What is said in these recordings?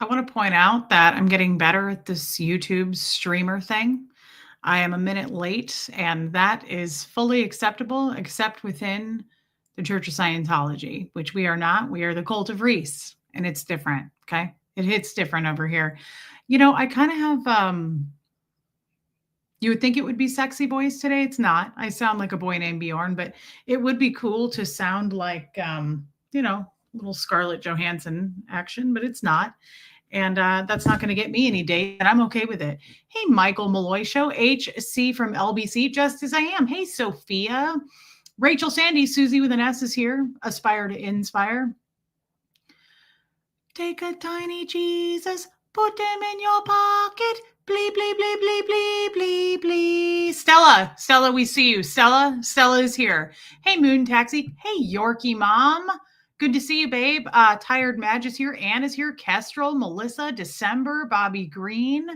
I want to point out that I'm getting better at this YouTube streamer thing. I am a minute late, and that is fully acceptable, except within the Church of Scientology, which we are not. We are the cult of Reese, and it's different. Okay. It hits different over here. I kind of have, you would think it would be sexy voice today. It's not. I sound like a boy named Bjorn, but it would be cool to sound like, little Scarlett Johansson action, but it's not. And that's not going to get me any dates, and I'm okay with it. Hey, Michael Malloy Show, HC from LBC, just as I am. Hey, Sophia. Rachel Sandy, Susie with an S is here. Aspire to inspire. Take a tiny Jesus, put him in your pocket. Blee, blee, blee, blee, blee, blee, blee. Stella, we see you. Stella is here. Hey, Moon Taxi. Hey, Yorkie Mom. Good to see you, babe. Tired Madge is here. Ann is here. Kestrel, Melissa, December, Bobby Green.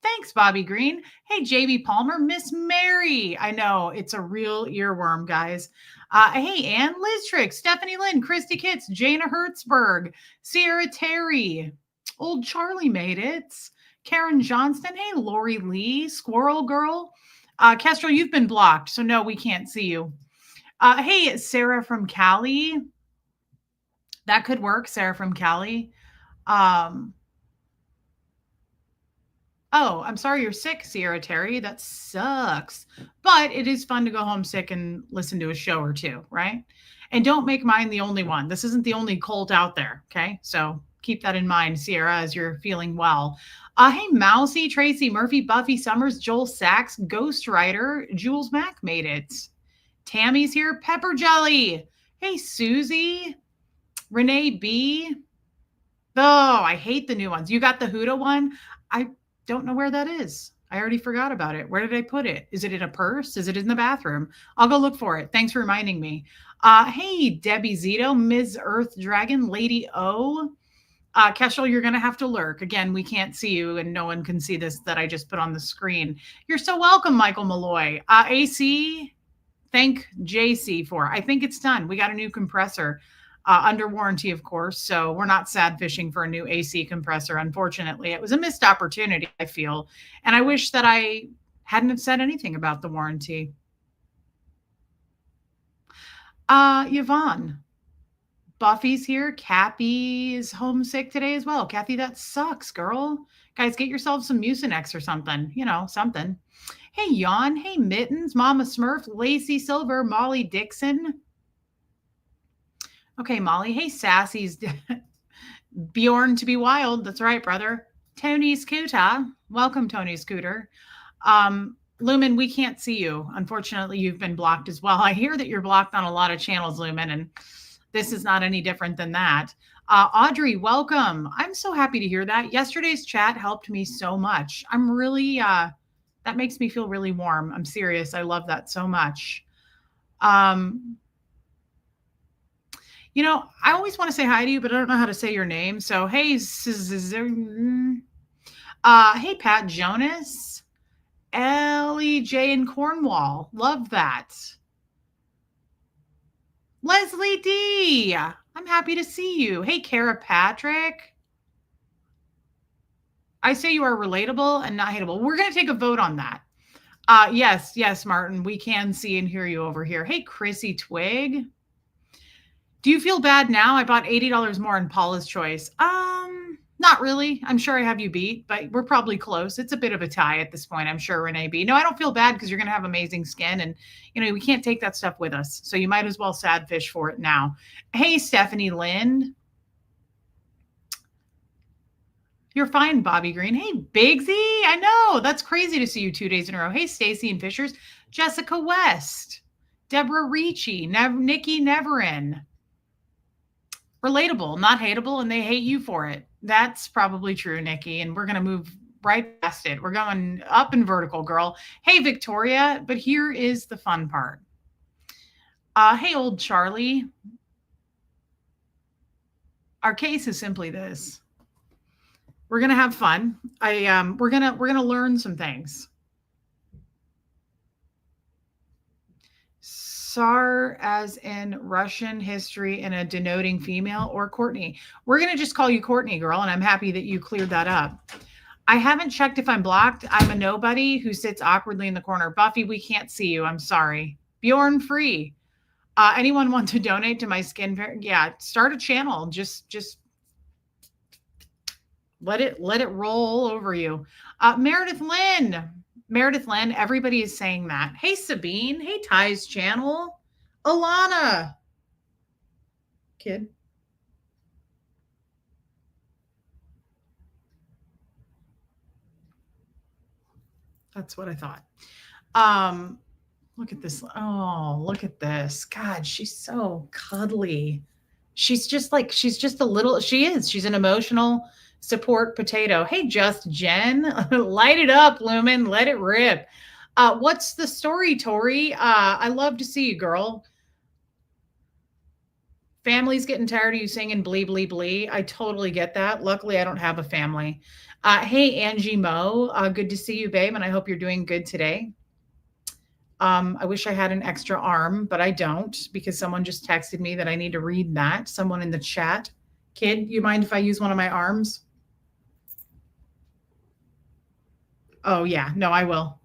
Thanks, Bobby Green. Hey, JB Palmer, Miss Mary. I know it's a real earworm, guys. Hey, Ann, Liz Trick, Stephanie Lynn, Christy Kitts, Jana Hertzberg, Sierra Terry. Old Charlie made it. Karen Johnston. Hey, Lori Lee, Squirrel Girl. Kestrel, you've been blocked, so no, we can't see you. Hey, Sarah from Cali. That could work, Sarah from Cali. Oh, I'm sorry you're sick, Sierra Terry. That sucks. But it is fun to go home sick and listen to a show or two, right? And don't make mine the only one. This isn't the only cult out there, okay? So keep that in mind, Sierra, as you're feeling well. Hey, Mousy, Tracy Murphy, Buffy Summers, Joel Sachs, Ghost Rider, Jules Mack made it. Tammy's here, Pepper Jelly. Hey, Susie. Renee B. Oh, I hate the new ones. You got the Huda one? I don't know where that is. I already forgot about it. Where did I put it? Is it in a purse? Is it in the bathroom? I'll go look for it. Thanks for reminding me. Hey, Debbie Zito, Ms. Earth Dragon, Lady O. Kestrel, you're going to have to lurk. Again, we can't see you, and no one can see this that I just put on the screen. You're so welcome, Michael Malloy. AC, thank JC for. I think it's done. We got a new compressor. Under warranty, of course. So we're not sad fishing for a new AC compressor. Unfortunately, it was a missed opportunity, I feel. And I wish that I hadn't have said anything about the warranty. Yvonne. Buffy's here. Cappy is homesick today as well. Kathy, that sucks, girl. Guys, get yourself some Mucinex or something. Something. Hey, Yawn. Hey, Mittens. Mama Smurf. Lacey Silver. Molly Dixon. Okay, Molly. Hey, Sassy's Bjorn to be wild. That's right, brother. Tony Scooter. Welcome, Tony Scooter. Lumen, we can't see you. Unfortunately, you've been blocked as well. I hear that you're blocked on a lot of channels, Lumen, and this is not any different than that. Audrey, welcome. I'm so happy to hear that. Yesterday's chat helped me so much. I'm really, that makes me feel really warm. I'm serious. I love that so much. I always want to say hi to you, but I don't know how to say your name. So, hey, hey, Pat Jonas, Ellie J in Cornwall. Love that. Leslie D. I'm happy to see you. Hey, Kara Patrick. I say you are relatable and not hateable. We're going to take a vote on that. Yes, Martin. We can see and hear you over here. Hey, Chrissy Twig. Do you feel bad now? I bought $80 more in Paula's Choice. Not really. I'm sure I have you beat, but we're probably close. It's a bit of a tie at this point, I'm sure, Renee B. No, I don't feel bad because you're going to have amazing skin, and we can't take that stuff with us. So you might as well sad fish for it now. Hey, Stephanie Lynn. You're fine, Bobby Green. Hey, Bigsy. I know. That's crazy to see you 2 days in a row. Hey, Stacy and Fishers. Jessica West. Deborah Ricci. Nikki Neverin. Relatable, not hateable, and they hate you for it. That's probably true, Nikki, and we're going to move right past it. We're going up and vertical, girl. Hey, Victoria, but here is the fun part. Hey, old Charlie. Our case is simply this. We're going to have fun. We're going to learn some things. Tsar as in Russian history and a denoting female or Courtney? We're going to just call you Courtney, girl, and I'm happy that you cleared that up. I haven't checked if I'm blocked. I'm a nobody who sits awkwardly in the corner. Buffy, we can't see you. I'm sorry. Bjorn Free. Anyone want to donate to my skin? Yeah, start a channel. Just let it roll over you. Meredith Lynn. Meredith Lynn, everybody is saying that. Hey Sabine. Hey Ty's channel. Alana. Kid. That's what I thought. Look at this. Oh, look at this. God, she's so cuddly. She's just a little, she is. She's an emotional support potato. Hey, just Jen, light it up, Lumen, let it rip. What's the story, Tori? I love to see you, girl. Family's getting tired of you singing blee, blee, blee. I totally get that. Luckily, I don't have a family. Hey, Angie Mo, good to see you, babe, and I hope you're doing good today. I wish I had an extra arm, but I don't because someone just texted me that I need to read that. Someone in the chat. Kid, you mind if I use one of my arms? Oh, yeah. No, I will.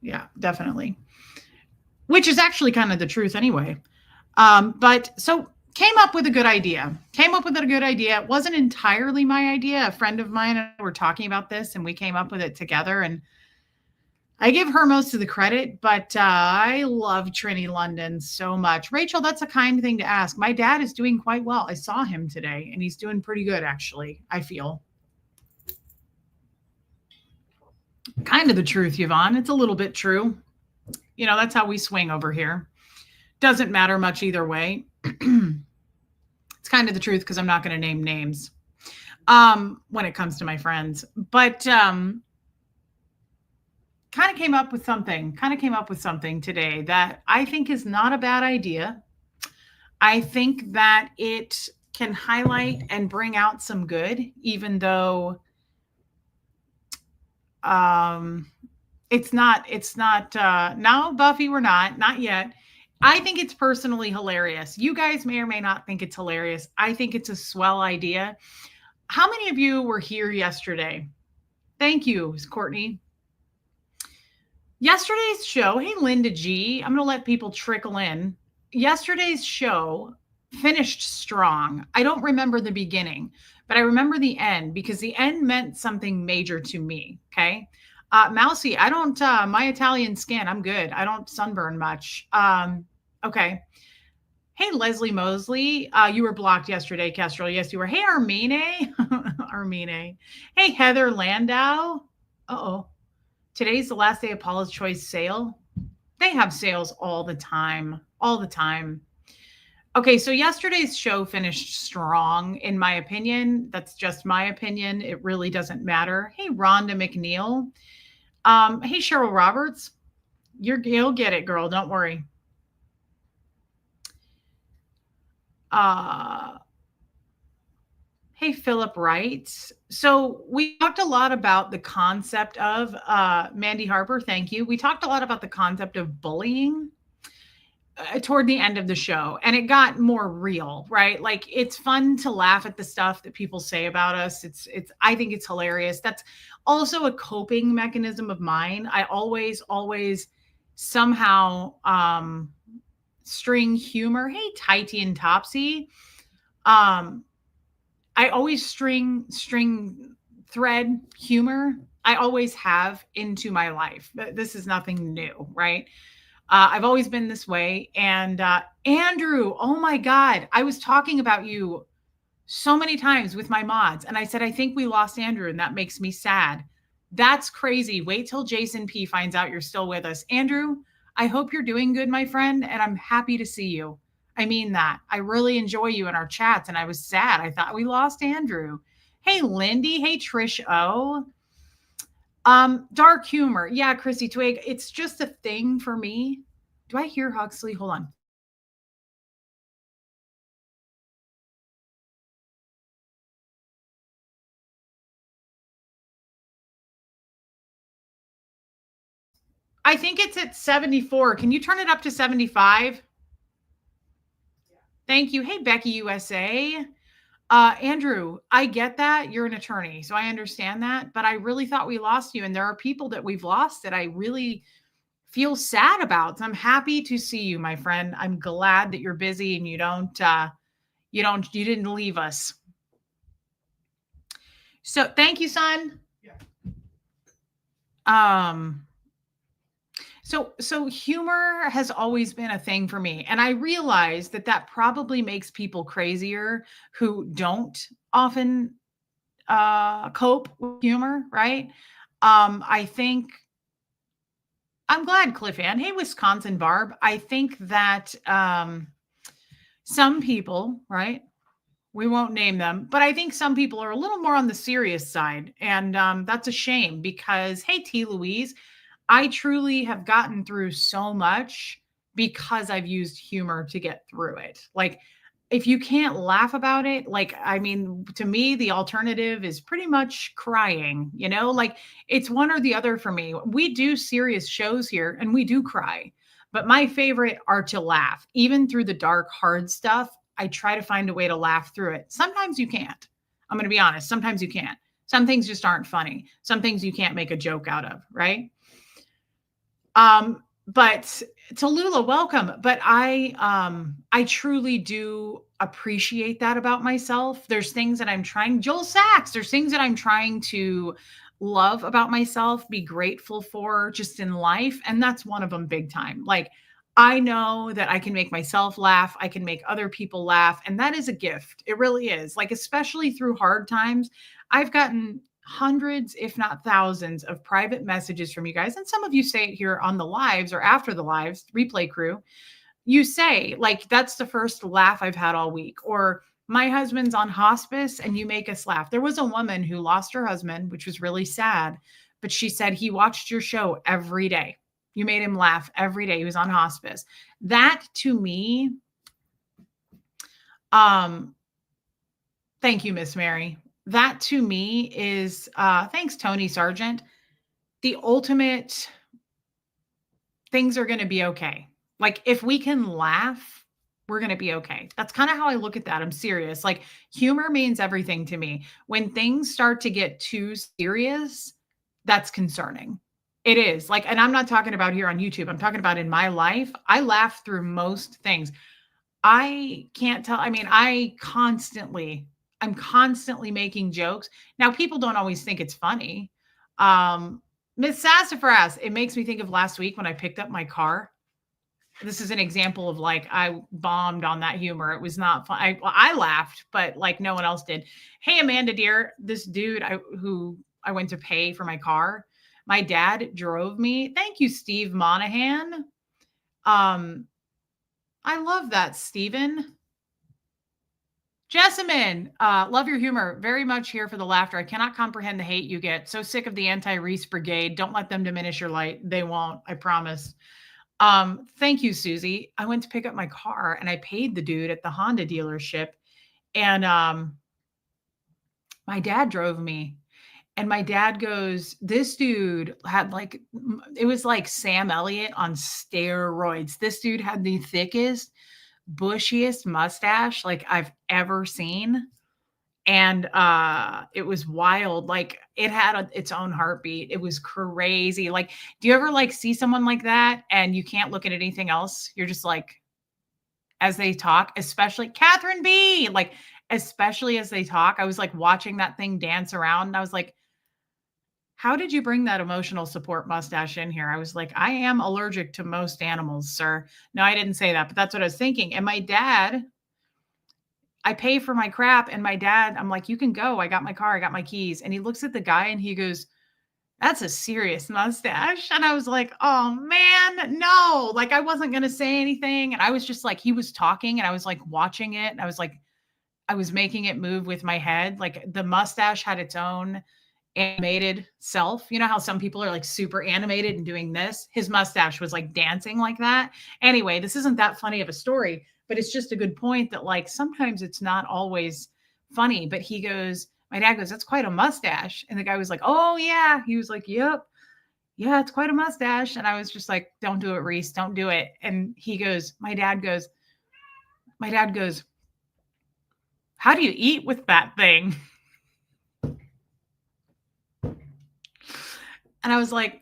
Yeah, definitely. Which is actually kind of the truth anyway. But so came up with a good idea. Came up with a good idea. It wasn't entirely my idea. A friend of mine and I were talking about this and we came up with it together. And I give her most of the credit, but I love Trini London so much. Rachel, that's a kind thing to ask. My dad is doing quite well. I saw him today, and he's doing pretty good, actually, I feel. Kind of the truth, Yvonne. It's a little bit true. You know, that's how we swing over here. Doesn't matter much either way. It's kind of the truth because I'm not going to name names when it comes to my friends. But kind of came up with something today that I think is not a bad idea. I think that it can highlight and bring out some good, even though it's not no, Buffy, we're not yet. I think it's personally hilarious. You guys may or may not think it's hilarious. I think it's a swell idea. How many of you were here yesterday? Thank you, Courtney. Yesterday's show, hey, Linda G, I'm going to let people trickle in. Yesterday's show finished strong. I don't remember the beginning, but I remember the end because the end meant something major to me. Okay. Mousy, I don't, my Italian skin, I'm good. I don't sunburn much. Okay. Hey, Leslie Mosley, you were blocked yesterday, Kestrel. Yes, you were. Hey, Armine. Armine. Hey, Heather Landau. Uh-oh. Today's the last day of Paula's Choice sale. They have sales all the time. All the time. Okay, so yesterday's show finished strong, in my opinion. That's just my opinion. It really doesn't matter. Hey, Rhonda McNeil. Hey, Cheryl Roberts. You'll get it, girl. Don't worry. Hey, Philip Wright. So we talked a lot about the concept of Mandy Harper. Thank you. We talked a lot about the concept of bullying toward the end of the show, and it got more real, right? Like it's fun to laugh at the stuff that people say about us. I think it's hilarious. That's also a coping mechanism of mine. I always somehow string humor. Hey, Tighty and Topsy. I always string thread humor. I always have into my life. This is nothing new, right? I've always been this way. And Andrew, oh my God, I was talking about you so many times with my mods. And I said, I think we lost Andrew, and that makes me sad. That's crazy. Wait till Jason P finds out you're still with us. Andrew, I hope you're doing good, my friend. And I'm happy to see you. I mean that. I really enjoy you in our chats. And I was sad. I thought we lost Andrew. Hey, Lindy. Hey, Trish O. Dark humor. Yeah, Chrissy Twig. It's just a thing for me. Do I hear Huxley? Hold on. I think it's at 74. Can you turn it up to 75? Thank you. Hey, Becky USA. Andrew, I get that you're an attorney, so I understand that, but I really thought we lost you. And there are people that we've lost that I really feel sad about. So I'm happy to see you, my friend. I'm glad that you're busy and you didn't leave us. So thank you, son. Um, so humor has always been a thing for me, and I realize that that probably makes people crazier who don't often cope with humor, right? I think I'm glad Cliff Ann. Hey, Wisconsin Barb. I think that some people, right? We won't name them, but I think some people are a little more on the serious side, and that's a shame because hey, T. Louise, I truly have gotten through so much because I've used humor to get through it. Like, if you can't laugh about it, like, I mean, to me, the alternative is pretty much crying, like it's one or the other for me. We do serious shows here and we do cry, but my favorite are to laugh. Even through the dark, hard stuff, I try to find a way to laugh through it. Sometimes you can't. I'm going to be honest. Sometimes you can't. Some things just aren't funny. Some things you can't make a joke out of, right? But Tallulah, welcome. But I truly do appreciate that about myself. There's things that I'm trying, Joel Sachs, there's things that I'm trying to love about myself, be grateful for just in life. And that's one of them big time. Like, I know that I can make myself laugh. I can make other people laugh. And that is a gift. It really is. Like, especially through hard times, I've gotten hundreds, if not thousands, of private messages from you guys. And some of you say it here on the lives or after the lives, replay crew. You say, like, that's the first laugh I've had all week. Or my husband's on hospice and you make us laugh. There was a woman who lost her husband, which was really sad. But she said he watched your show every day. You made him laugh every day. He was on hospice. That to me, thank you, Miss Mary. That to me is thanks, Tony Sargent. The ultimate things are going to be okay. Like, if we can laugh, we're going to be okay. That's kind of how I look at that. I'm serious. Like, humor means everything to me. When things start to get too serious, that's concerning. It is like, and I'm not talking about here on YouTube. I'm talking about in my life. I laugh through most things. I can't tell. I mean, I'm constantly making jokes. Now, people don't always think it's funny. Miss Sassafras, it makes me think of last week when I picked up my car. This is an example of like, I bombed on that humor. It was not fun. I laughed, but like no one else did. Hey, Amanda, dear, this dude who I went to pay for my car, my dad drove me. Thank you, Steve Monahan. I love that, Stephen. Jessamine, love your humor. Very much here for the laughter. I cannot comprehend the hate you get. So sick of the anti-Reese brigade. Don't let them diminish your light. They won't, I promise. Thank you, Susie. I went to pick up my car and I paid the dude at the Honda dealership. And my dad drove me. And my dad goes, this dude had like, it was like Sam Elliott on steroids. This dude had the thickest, bushiest mustache like I've ever seen. And it was wild. Like, it had its own heartbeat. It was crazy. Like, do you ever like see someone like that and you can't look at anything else? You're just like, as they talk, especially Catherine B, like, especially as they talk, I was like watching that thing dance around and I was like, how did you bring that emotional support mustache in here? I was like, I am allergic to most animals, sir. No, I didn't say that, but that's what I was thinking. And my dad, I pay for my crap. And my dad, I'm like, you can go. I got my car. I got my keys. And he looks at the guy and he goes, that's a serious mustache. And I was like, oh man, no. Like, I wasn't going to say anything. And I was just like, he was talking and I was like watching it. And I was like, I was making it move with my head. Like, the mustache had its own animated self. You know how some people are like super animated and doing this? His mustache was like dancing like that. Anyway, this isn't that funny of a story, but it's just a good point that like sometimes it's not always funny. But my dad goes, that's quite a mustache. And the guy was like, oh yeah. He was like, yep. yeah, it's quite a mustache. And I was just like, don't do it, Reese. Don't do it. And my dad goes, how do you eat with that thing? And I was like,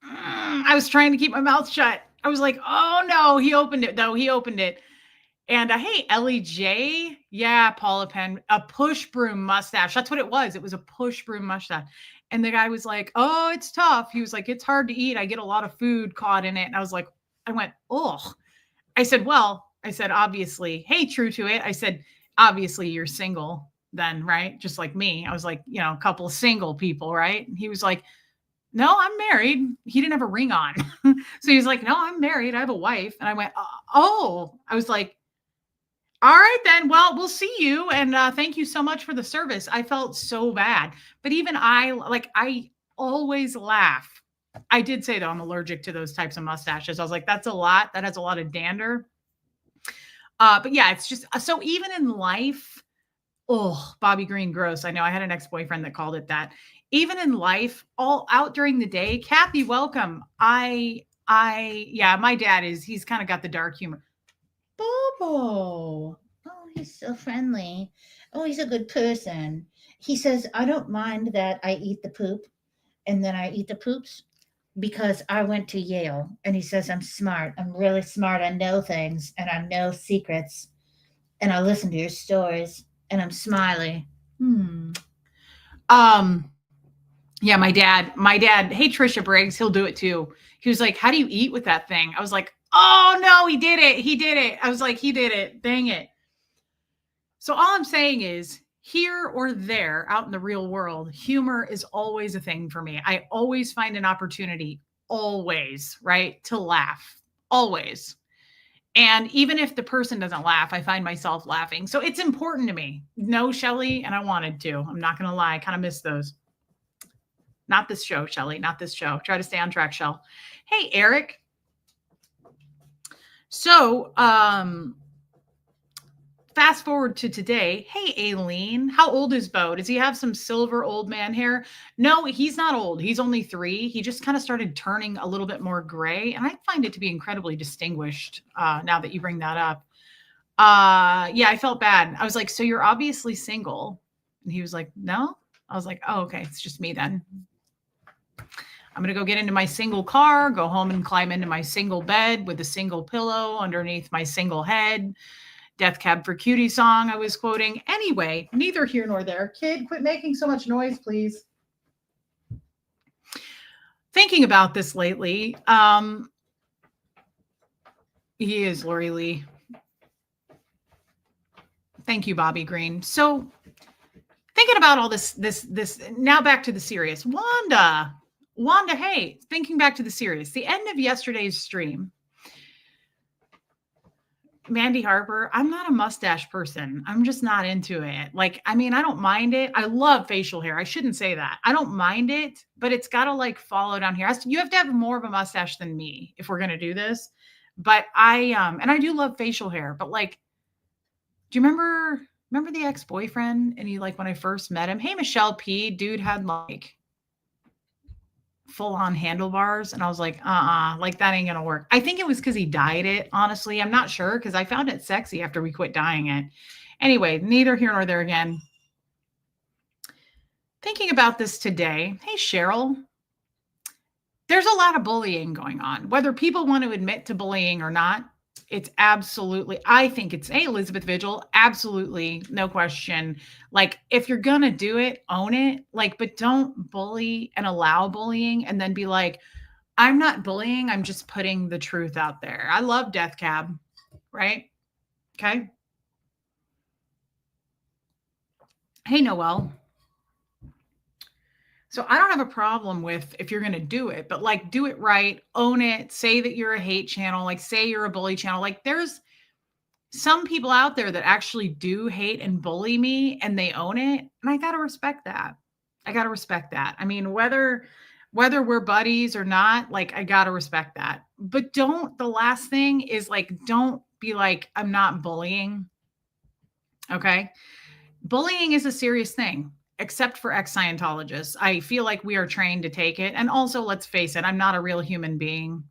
I was trying to keep my mouth shut. I was like, oh no, he opened it though. He opened it. And hey, Ellie J. Yeah, Paula Penn, a push broom mustache. That's what it was. It was a push broom mustache. And the guy was like, oh, it's tough. He was like, it's hard to eat. I get a lot of food caught in it. And I was like, I went, oh. I said, well, I said, obviously, hey, true to it. I said, obviously you're single then, right? Just like me. I was like, a couple of single people, right? And he was like, no, I'm married. He didn't have a ring on. So he was like, no, I'm married. I have a wife. And I went, oh, I was like, all right, then. Well, we'll see you. And thank you so much for the service. I felt so bad. But even I always laugh. I did say, though, I'm allergic to those types of mustaches. I was like, that's a lot. That has a lot of dander. But yeah, it's just so even in life, oh, Bobby Green, gross. I know I had an ex-boyfriend that called it that. Even in life, all out during the day, Kathy, welcome. Yeah, my dad he's kind of got the dark humor. Bobo. Oh, he's so friendly. Oh, he's a good person. He says, I don't mind that I eat the poop and then I eat the poops because I went to Yale. And he says, I'm smart. I'm really smart. I know things and I know secrets. And I listen to your stories and I'm smiley. Um, yeah, my dad, hey, Trisha Briggs, he'll do it too. He was like, how do you eat with that thing? I was like, oh no, he did it. He did it. I was like, he did it. Dang it. So all I'm saying is here or there out in the real world, humor is always a thing for me. I always find an opportunity, always, right? To laugh, always. And even if the person doesn't laugh, I find myself laughing. So it's important to me. No, Shelly, and I wanted to. I'm not going to lie. I kind of miss those. Not this show, Shelly. Not this show. Try to stay on track, Shell. Hey, Eric. So, fast forward to today. Hey, Aileen. How old is Bo? Does he have some silver old man hair? No, he's not old. He's only 3. He just kind of started turning a little bit more gray. And I find it to be incredibly distinguished now that you bring that up. Yeah, I felt bad. I was like, so you're obviously single. And he was like, no. I was like, oh, okay. It's just me then. I'm going to go get into my single car, go home and climb into my single bed with a single pillow underneath my single head. Death Cab for Cutie song I was quoting. Anyway, neither here nor there. Kid, quit making so much noise, please. Thinking about this lately, he is Lori Lee. Thank you, Bobby Green. So thinking about all this, now back to the serious. Wanda, hey, thinking back to the serious. The end of yesterday's stream, Mandy Harper, I'm not a mustache person. I'm just not into it. Like, I mean, I don't mind it. I love facial hair. I shouldn't say that. I don't mind it, but it's got to like follow down here. You have to have more of a mustache than me if we're going to do this. But and I do love facial hair, but like, do you remember the ex-boyfriend? And he like, when I first met him, hey, Michelle P, dude had like full on handlebars. And I was like, like that ain't gonna work. I think it was because he dyed it. Honestly, I'm not sure because I found it sexy after we quit dyeing it. Anyway, neither here nor there again. Thinking about this today. Hey, Cheryl. There's a lot of bullying going on, whether people want to admit to bullying or not. It's absolutely, I think it's, hey, Elizabeth Vigil, absolutely, no question. Like, if you're going to do it, own it. Like, but don't bully and allow bullying and then be like, I'm not bullying. I'm just putting the truth out there. I love Death Cab, right? Okay. Hey, Noelle. So I don't have a problem with if you're going to do it, but like do it right, own it, say that you're a hate channel, like say you're a bully channel. Like there's some people out there that actually do hate and bully me and they own it. And I got to respect that. I mean, whether we're buddies or not, like I got to respect that. But the last thing is like, don't be like, I'm not bullying. Okay. Bullying is a serious thing. except for ex Scientologists. I feel like we are trained to take it. And also, let's face it, I'm not a real human being,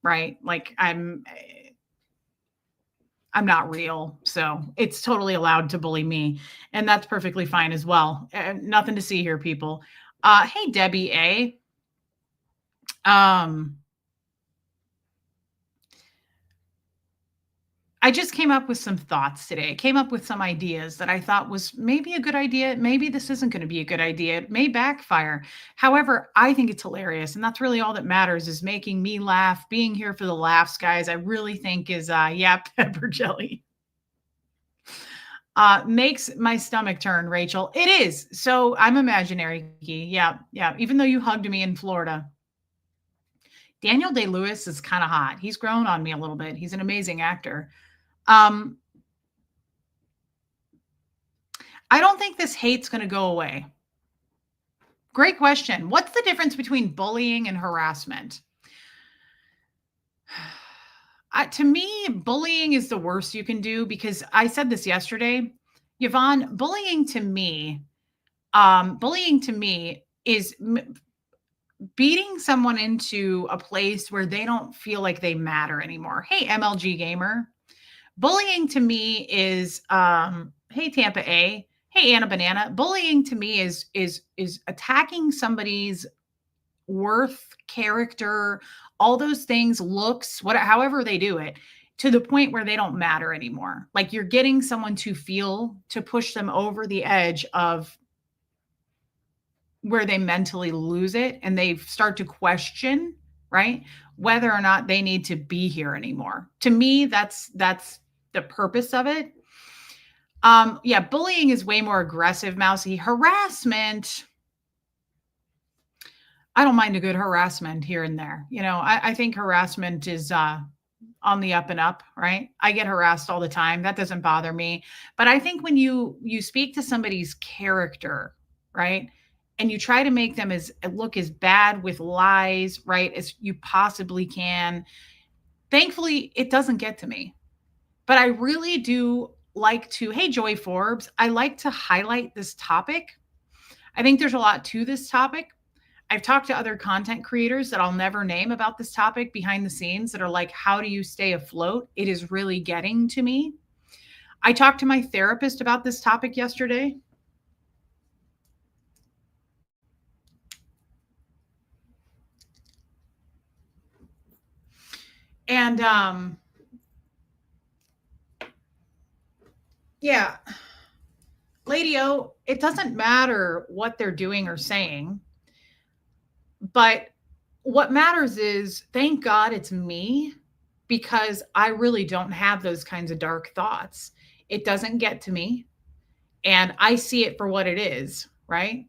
right? Like I'm not real. So it's totally allowed to bully me. And that's perfectly fine as well. Nothing to see here, people. Hey, Debbie A. Um, I just came up with some thoughts today. Came up with some ideas that I thought was maybe a good idea. Maybe this isn't going to be a good idea. It may backfire. However, I think it's hilarious. And that's really all that matters is making me laugh, being here for the laughs, guys. I really think is, yeah, pepper jelly. Makes my stomach turn, Rachel. It is. So I'm imaginary. Yeah, yeah. Even though you hugged me in Florida. Daniel Day-Lewis is kind of hot. He's grown on me a little bit. He's an amazing actor. Um, I don't think this hate's going to go away. Great question. What's the difference between bullying and harassment? To me, bullying is the worst you can do because I said this yesterday. Yvonne, bullying to me is beating someone into a place where they don't feel like they matter anymore. Hey, MLG gamer. Bullying to me is hey Tampa A, hey Anna Banana. Bullying to me is attacking somebody's worth, character, all those things, looks, what however they do it to the point where they don't matter anymore. Like you're getting someone to push them over the edge of where they mentally lose it and they start to question, right? Whether or not they need to be here anymore. To me, that's the purpose of it. Yeah, bullying is way more aggressive, Mousy. Harassment, I don't mind a good harassment here and there. I think harassment is on the up and up, right? I get harassed all the time. That doesn't bother me. But I think when you speak to somebody's character, right? And you try to make them look as bad with lies, right, as you possibly can. Thankfully, it doesn't get to me. But I really do like to, hey, Joy Forbes, I like to highlight this topic. I think there's a lot to this topic. I've talked to other content creators that I'll never name about this topic behind the scenes that are like, how do you stay afloat? It is really getting to me. I talked to my therapist about this topic yesterday. And yeah, Lady O, it doesn't matter what they're doing or saying, but what matters is thank God it's me because I really don't have those kinds of dark thoughts. It doesn't get to me and I see it for what it is, right?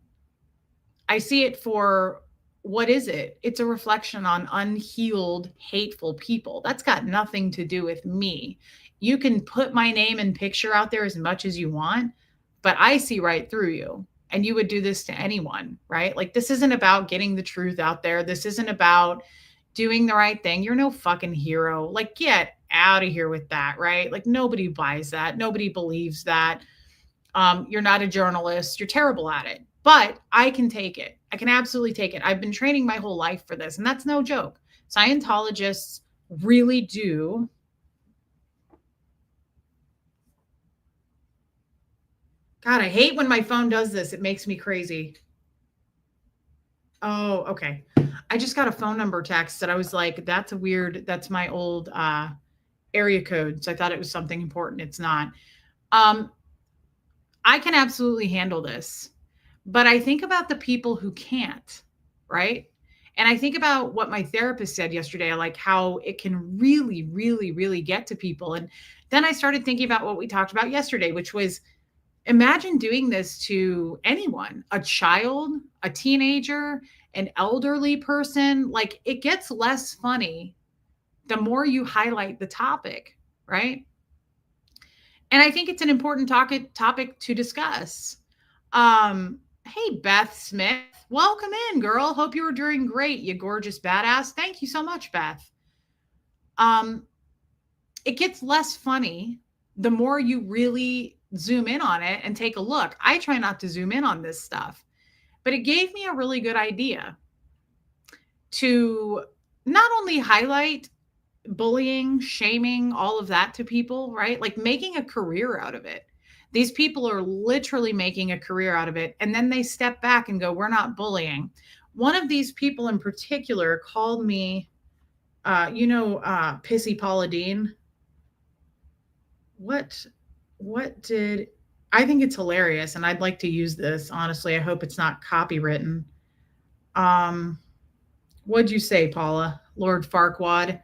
I see it for what is it? It's a reflection on unhealed, hateful people. That's got nothing to do with me. You can put my name and picture out there as much as you want, but I see right through you. And you would do this to anyone, right? Like, this isn't about getting the truth out there. This isn't about doing the right thing. You're no fucking hero. Like, get out of here with that, right? Like, nobody buys that. Nobody believes that. You're not a journalist. You're terrible at it. But I can take it. I can absolutely take it. I've been training my whole life for this, and that's no joke. Scientologists really do. God, I hate when my phone does this. It makes me crazy. Oh, okay. I just got a phone number text that I was like, that's my old area code. So I thought it was something important. It's not. Um, I can absolutely handle this. But I think about the people who can't, right? And I think about what my therapist said yesterday, like how it can really, really, really get to people. And then I started thinking about what we talked about yesterday, which was imagine doing this to anyone, a child, a teenager, an elderly person. Like it gets less funny the more you highlight the topic, right? And I think it's an important topic to discuss. Hey, Beth Smith, welcome in, girl. Hope you were doing great, you gorgeous badass. Thank you so much, Beth. Um, it gets less funny the more you really zoom in on it and take a look. I try not to zoom in on this stuff, but it gave me a really good idea to not only highlight bullying, shaming, all of that to people, right? Like making a career out of it. These people are literally making a career out of it. And then they step back and go, we're not bullying. One of these people in particular called me, Pissy Paula Dean. What, what did, I think it's hilarious and I'd like to use this. Honestly, I hope it's not copywritten. Um, what'd you say, Paula? Lord Farquaad.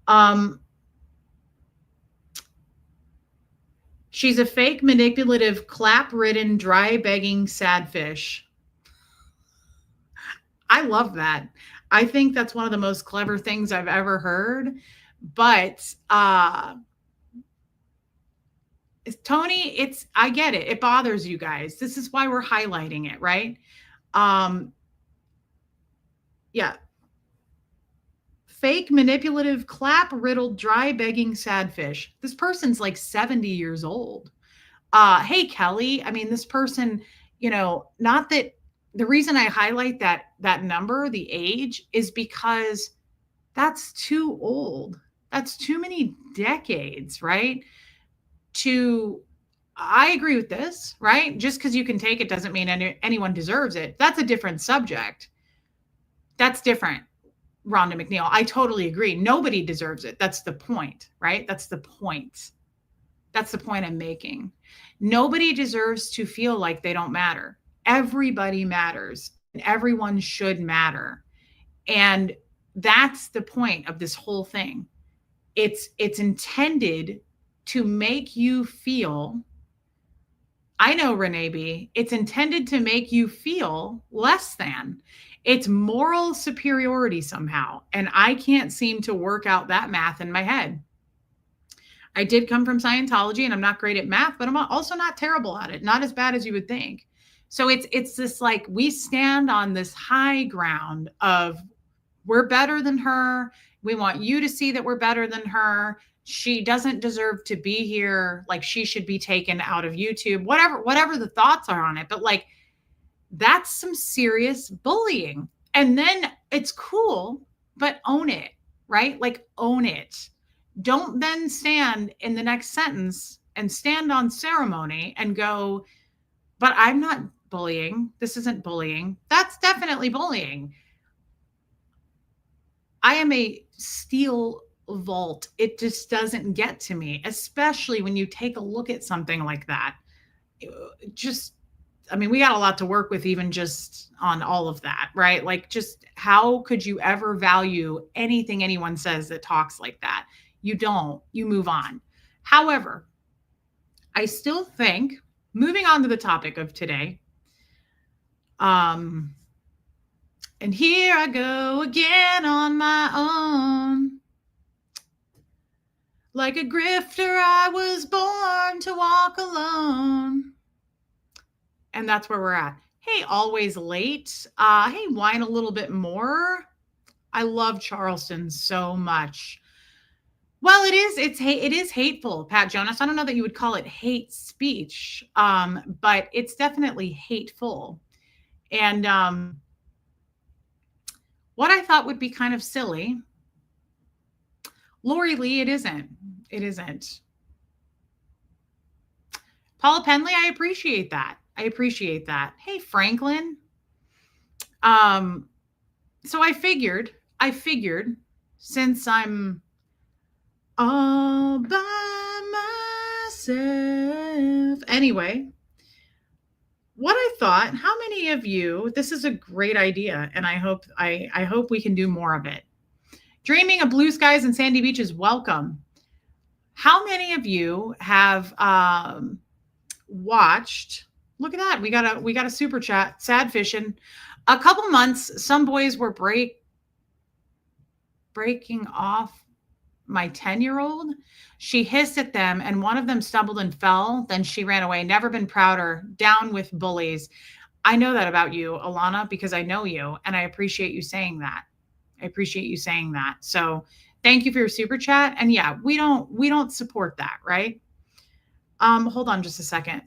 Um, She's a fake, manipulative, clap-ridden, dry-begging sad fish. I love that. I think that's one of the most clever things I've ever heard. But Tony, I get it. It bothers you guys. This is why we're highlighting it, right? Yeah. Fake, manipulative, clap-riddled, dry-begging sad fish. This person's like 70 years old. Hey, Kelly, I mean, this person, not that the reason I highlight that number, the age, is because that's too old. That's too many decades, right? I agree with this, right? Just because you can take it doesn't mean anyone deserves it. That's a different subject. That's different, Rhonda McNeil. I totally agree. Nobody deserves it. That's the point, right? That's the point. That's the point I'm making. Nobody deserves to feel like they don't matter. Everybody matters, and everyone should matter. And that's the point of this whole thing. It's intended to make you feel, I know, Renee B, it's intended to make you feel less than. It's moral superiority somehow. And I can't seem to work out that math in my head. I did come from Scientology and I'm not great at math, but I'm also not terrible at it. Not as bad as you would think. So it's this like we stand on this high ground of we're better than her. We want you to see that we're better than her. She doesn't deserve to be here. Like she should be taken out of YouTube, whatever the thoughts are on it. But like, that's some serious bullying. And then it's cool, but own it, right? Like own it. Don't then stand in the next sentence and stand on ceremony and go, but I'm not bullying. This isn't bullying. That's definitely bullying. I am a steel vault. It just doesn't get to me, especially when you take a look at something like that. We got a lot to work with even just on all of that, right? Like just how could you ever value anything anyone says that talks like that? You don't, you move on. However, I still think, moving on to the topic of today, and here I go again on my own. Like a grifter, I was born to walk alone. And that's where we're at. Hey, always late. Hey, whine a little bit more. I love Charleston so much. Well, it is hateful, Pat Jonas. I don't know that you would call it hate speech, but it's definitely hateful. And what I thought would be kind of silly, Lori Lee, it isn't. It isn't. Paula Penley, I appreciate that. Hey, Franklin. So I figured since I'm all by myself. Anyway, what I thought, how many of you, this is a great idea, and I hope we can do more of it. Dreaming of blue skies and sandy beaches, welcome. How many of you have watched, look at that, we got a super chat, sad fishing. A couple months, some boys were breaking off my 10-year-old. She hissed at them and one of them stumbled and fell. Then she ran away. Never been prouder. Down with bullies. I know that about you, Alana, because I know you and I appreciate you saying that. So thank you for your super chat. And yeah, we don't support that, right? Hold on just a second.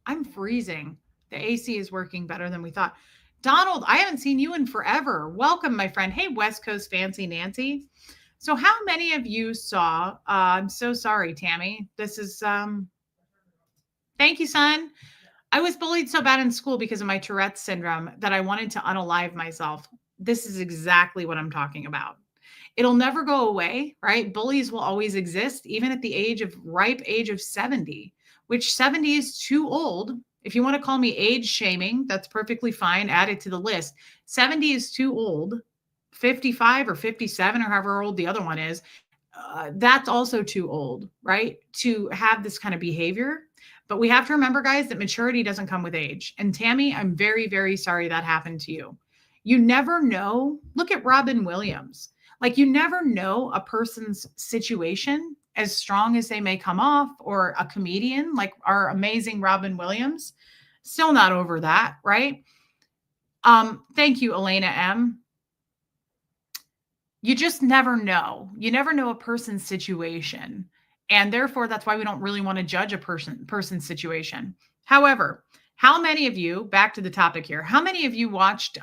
I'm freezing. The AC is working better than we thought. Donald, I haven't seen you in forever. Welcome, my friend. Hey, West Coast Fancy Nancy. So, how many of you saw? I'm so sorry, Tammy. This is, thank you, son. I was bullied so bad in school because of my Tourette's syndrome that I wanted to unalive myself. This is exactly what I'm talking about. It'll never go away, right? Bullies will always exist, even at the ripe age of 70, which 70 is too old. If you want to call me age shaming, that's perfectly fine. Add it to the list. 70 is too old. 55 or 57 or however old the other one is, that's also too old, right? To have this kind of behavior. But we have to remember, guys, that maturity doesn't come with age. And Tammy, I'm very, very sorry that happened to you. You never know. Look at Robin Williams. Like, you never know a person's situation, as strong as they may come off, or a comedian like our amazing Robin Williams. Still not over that, right? Thank you, Elena M. You just never know. You never know a person's situation. And therefore, that's why we don't really want to judge a person's situation. However, how many of you, back to the topic here, how many of you watched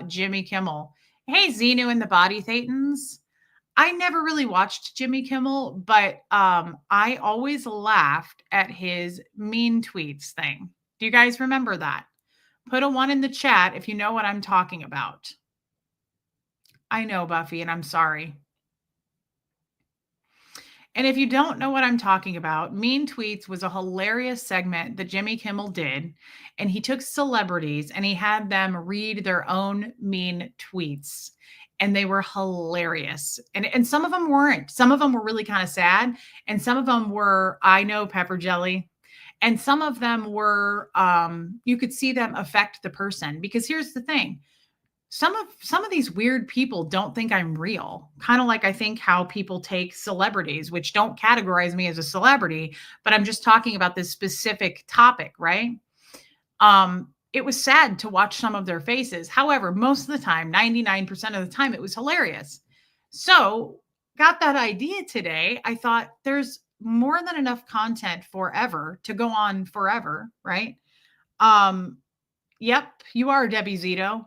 Jimmy Kimmel? Hey, Xenu and the Body Thetans. I never really watched Jimmy Kimmel, but I always laughed at his mean tweets thing. Do you guys remember that? Put a one in the chat if you know what I'm talking about. I know, Buffy, and I'm sorry. And if you don't know what I'm talking about, Mean Tweets was a hilarious segment that Jimmy Kimmel did. And he took celebrities and he had them read their own mean tweets. And they were hilarious. And some of them weren't. Some of them were really kind of sad. And some of them were, I know, pepper jelly. And some of them were, you could see them affect the person. Because here's the thing, some of these weird people don't think I'm real. Kind of like I think how people take celebrities, which don't categorize me as a celebrity, but I'm just talking about this specific topic, right? It was sad to watch some of their faces. However, most of the time, 99% of the time, it was hilarious. So, got that idea today. I thought there's more than enough content forever to go on forever, right? Um, yep, you are Debbie Zito.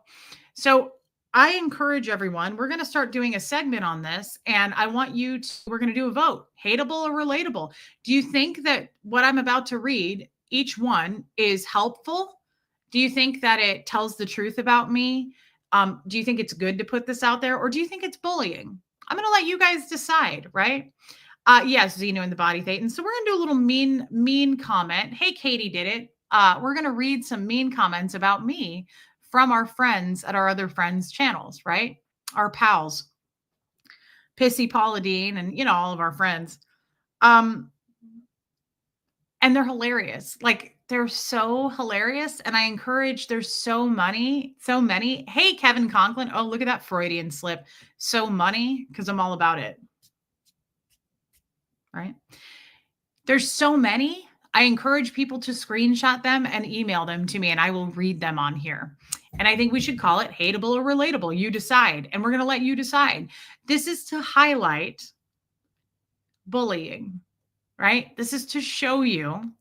So I encourage everyone, we're going to start doing a segment on this. And I want you to, we're going to do a vote, hateable or relatable. Do you think that what I'm about to read, each one is helpful? Do you think that it tells the truth about me? Do you think it's good to put this out there? Or do you think it's bullying? I'm going to let you guys decide, right? Yes, Zeno and the Body Thetan. So we're going to do a little mean comment. Hey, Katie did it. We're going to read some mean comments about me from our friends at our other friends' channels, right? Our pals, Pissy Paula Dean, and all of our friends. And they're hilarious. Like, they're so hilarious. And I encourage, there's so many. Hey, Kevin Conklin. Oh, look at that Freudian slip. So money, because I'm all about it. Right? There's so many. I encourage people to screenshot them and email them to me, and I will read them on here. And I think we should call it hateable or relatable. You decide. And we're going to let you decide. This is to highlight bullying, right? This is to show you.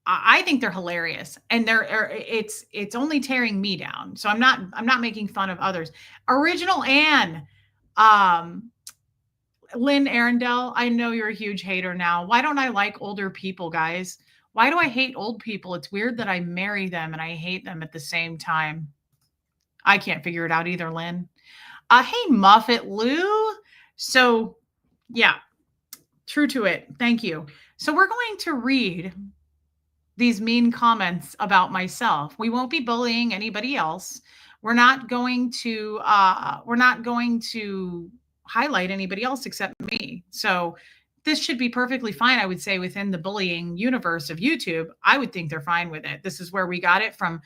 I think they're hilarious, and it's only tearing me down. So I'm not making fun of others. Original Anne, Lynn Arundel, I know you're a huge hater now. Why don't I like older people, guys? Why do I hate old people? It's weird that I marry them and I hate them at the same time. I can't figure it out either, Lynn. Hey, Muffet Lou. So, yeah, true to it. Thank you. So we're going to read these mean comments about myself. We won't be bullying anybody else. We're not going to highlight anybody else except me. So this should be perfectly fine, I would say, within the bullying universe of YouTube. I would think they're fine with it. This is where we got it from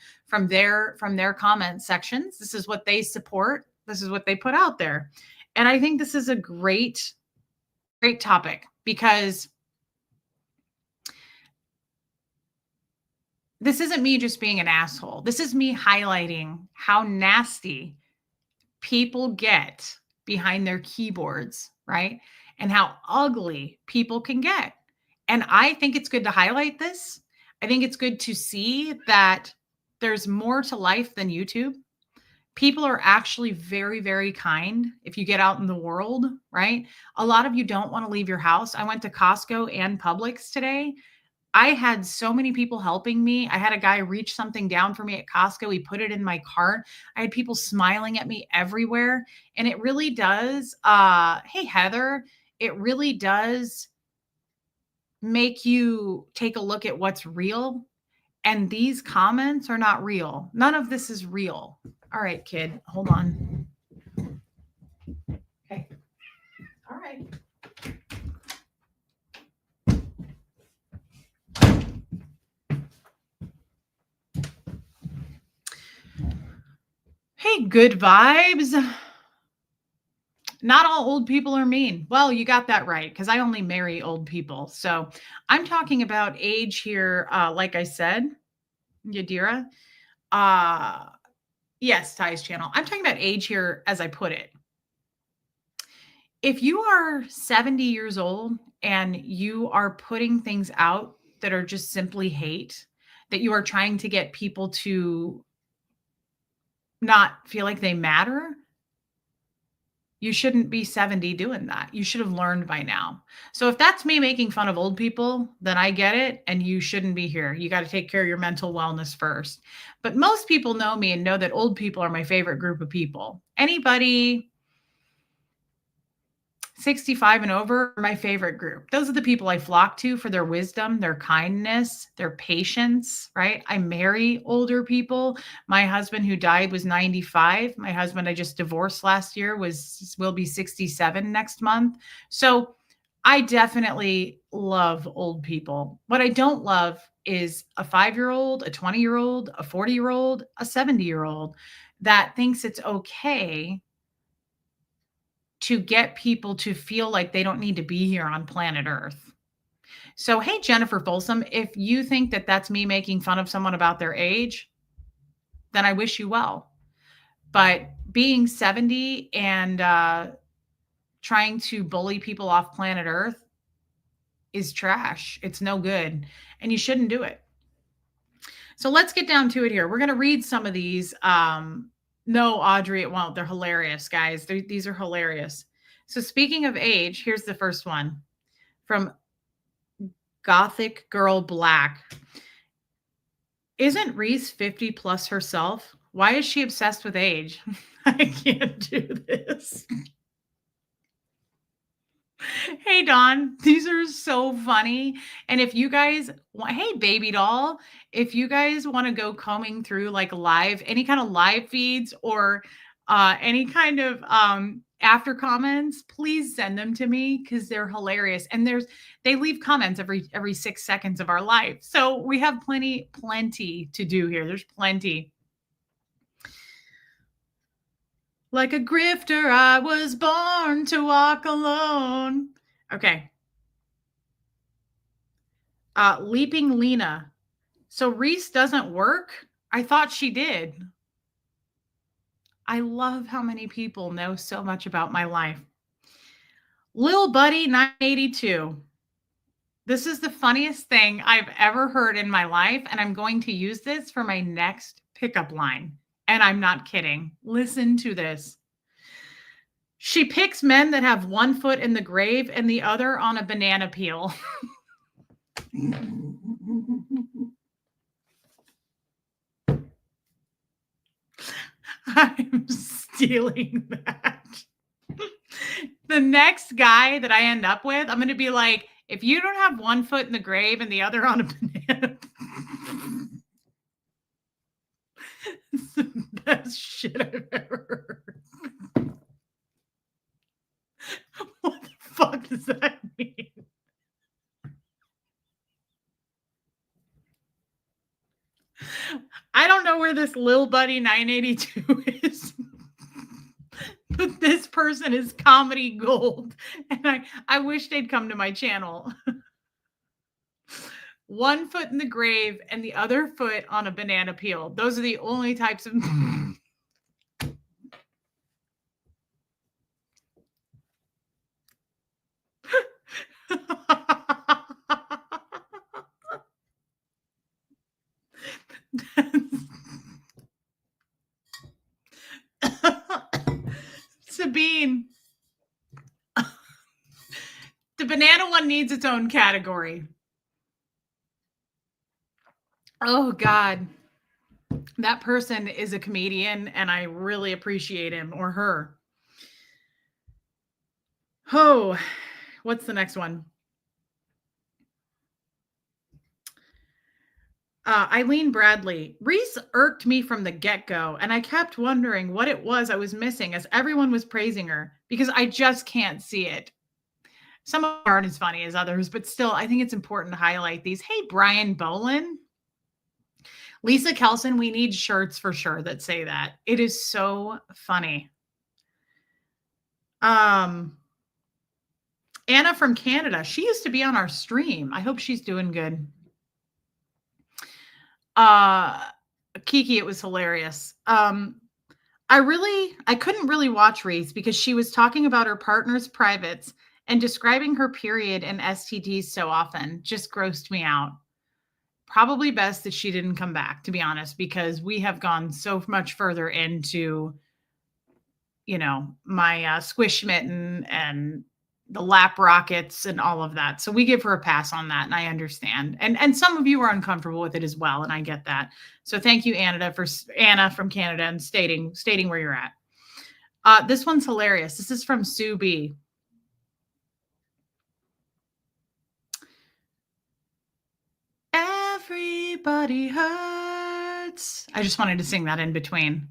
their comment sections. This is what they support. This is what they put out there. And I think this is a great topic, because This isn't me just being an asshole. This is me highlighting how nasty people get behind their keyboards, right? And how ugly people can get. And I think it's good to highlight this. I think it's good to see that there's more to life than YouTube. People are actually very, very kind if you get out in the world, right? A lot of you don't want to leave your house. I went to Costco and Publix today. I had so many people helping me. I had a guy reach something down for me at Costco. He put it in my cart. I had people smiling at me everywhere. And it really does, hey, Heather, it really does make you take a look at what's real. And these comments are not real. None of this is real. All right, kid, hold on. Okay. All right. Hey, good vibes. Not all old people are mean. Well, you got that right because I only marry old people. So I'm talking about age here. Like I said, Yadira. Uh, yes, Ty's channel. I'm talking about age here as I put it. If you are 70 years old and you are putting things out that are just simply hate, that you are trying to get people to not feel like they matter, you shouldn't be 70 doing that. You should have learned by now. So if that's me making fun of old people, then I get it. And you shouldn't be here. You got to take care of your mental wellness first. But most people know me and know that old people are my favorite group of people. Anybody 65 and over are my favorite group. Those are the people I flock to for their wisdom, their kindness, their patience, right? I marry older people. My husband who died was 95. My husband I just divorced last year will be 67 next month. So I definitely love old people. What I don't love is a 5-year-old, a 20-year-old, a 40-year-old, a 70-year-old that thinks it's okay to get people to feel like they don't need to be here on planet Earth. So, hey, Jennifer Folsom, if you think that that's me making fun of someone about their age, then I wish you well. But being 70 and trying to bully people off planet Earth is trash. It's no good. And you shouldn't do it. So let's get down to it here. We're going to read some of these. No, Audrey, it won't. They're hilarious, guys. These are hilarious. So speaking of age, here's the first one from Gothic Girl Black. Isn't Reese 50 plus herself? Why is she obsessed with age? I can't do this. Hey, Dawn, these are so funny. And if you guys want, hey, baby doll, if you guys want to go combing through like any kind of live feeds or any kind of after comments, please send them to me because they're hilarious. And they leave comments every 6 seconds of our life. So we have plenty to do here. There's plenty. Like a grifter, I was born to walk alone. Okay. Leaping Lena. So Reese doesn't work? I thought she did. I love how many people know so much about my life. Lil Buddy 982. This is the funniest thing I've ever heard in my life, and I'm going to use this for my next pickup line. And I'm not kidding. Listen to this. She picks men that have one foot in the grave and the other on a banana peel. I'm stealing that. The next guy that I end up with, I'm going to be like, if you don't have one foot in the grave and the other on a banana, it's the best shit I've ever heard. What the fuck does that mean? I don't know where this Lil Buddy 982 is. But this person is comedy gold. And I wish they'd come to my channel. one foot in the grave and the other foot on a banana peel. Those are the only types of. Sabine, the banana one needs its own category. Oh, God. That person is a comedian, and I really appreciate him or her. Oh, what's the next one? Eileen Bradley. Reese irked me from the get go, and I kept wondering what it was I was missing as everyone was praising her because I just can't see it. Some aren't as funny as others, but still, I think it's important to highlight these. Hey, Brian Bolin. Lisa Kelson, we need shirts for sure that say that. It is so funny. Anna from Canada. She used to be on our stream. I hope she's doing good. Kiki, it was hilarious. I couldn't really watch Reese because she was talking about her partner's privates and describing her period and STDs so often. Just grossed me out. Probably best that she didn't come back, to be honest, because we have gone so much further into, my squish mitten and the lap rockets and all of that. So we give her a pass on that, and I understand. And some of you are uncomfortable with it as well, and I get that. So thank you, Anna from Canada, and stating where you're at. This one's hilarious. This is from Sue B. Everybody hurts. I just wanted to sing that in between.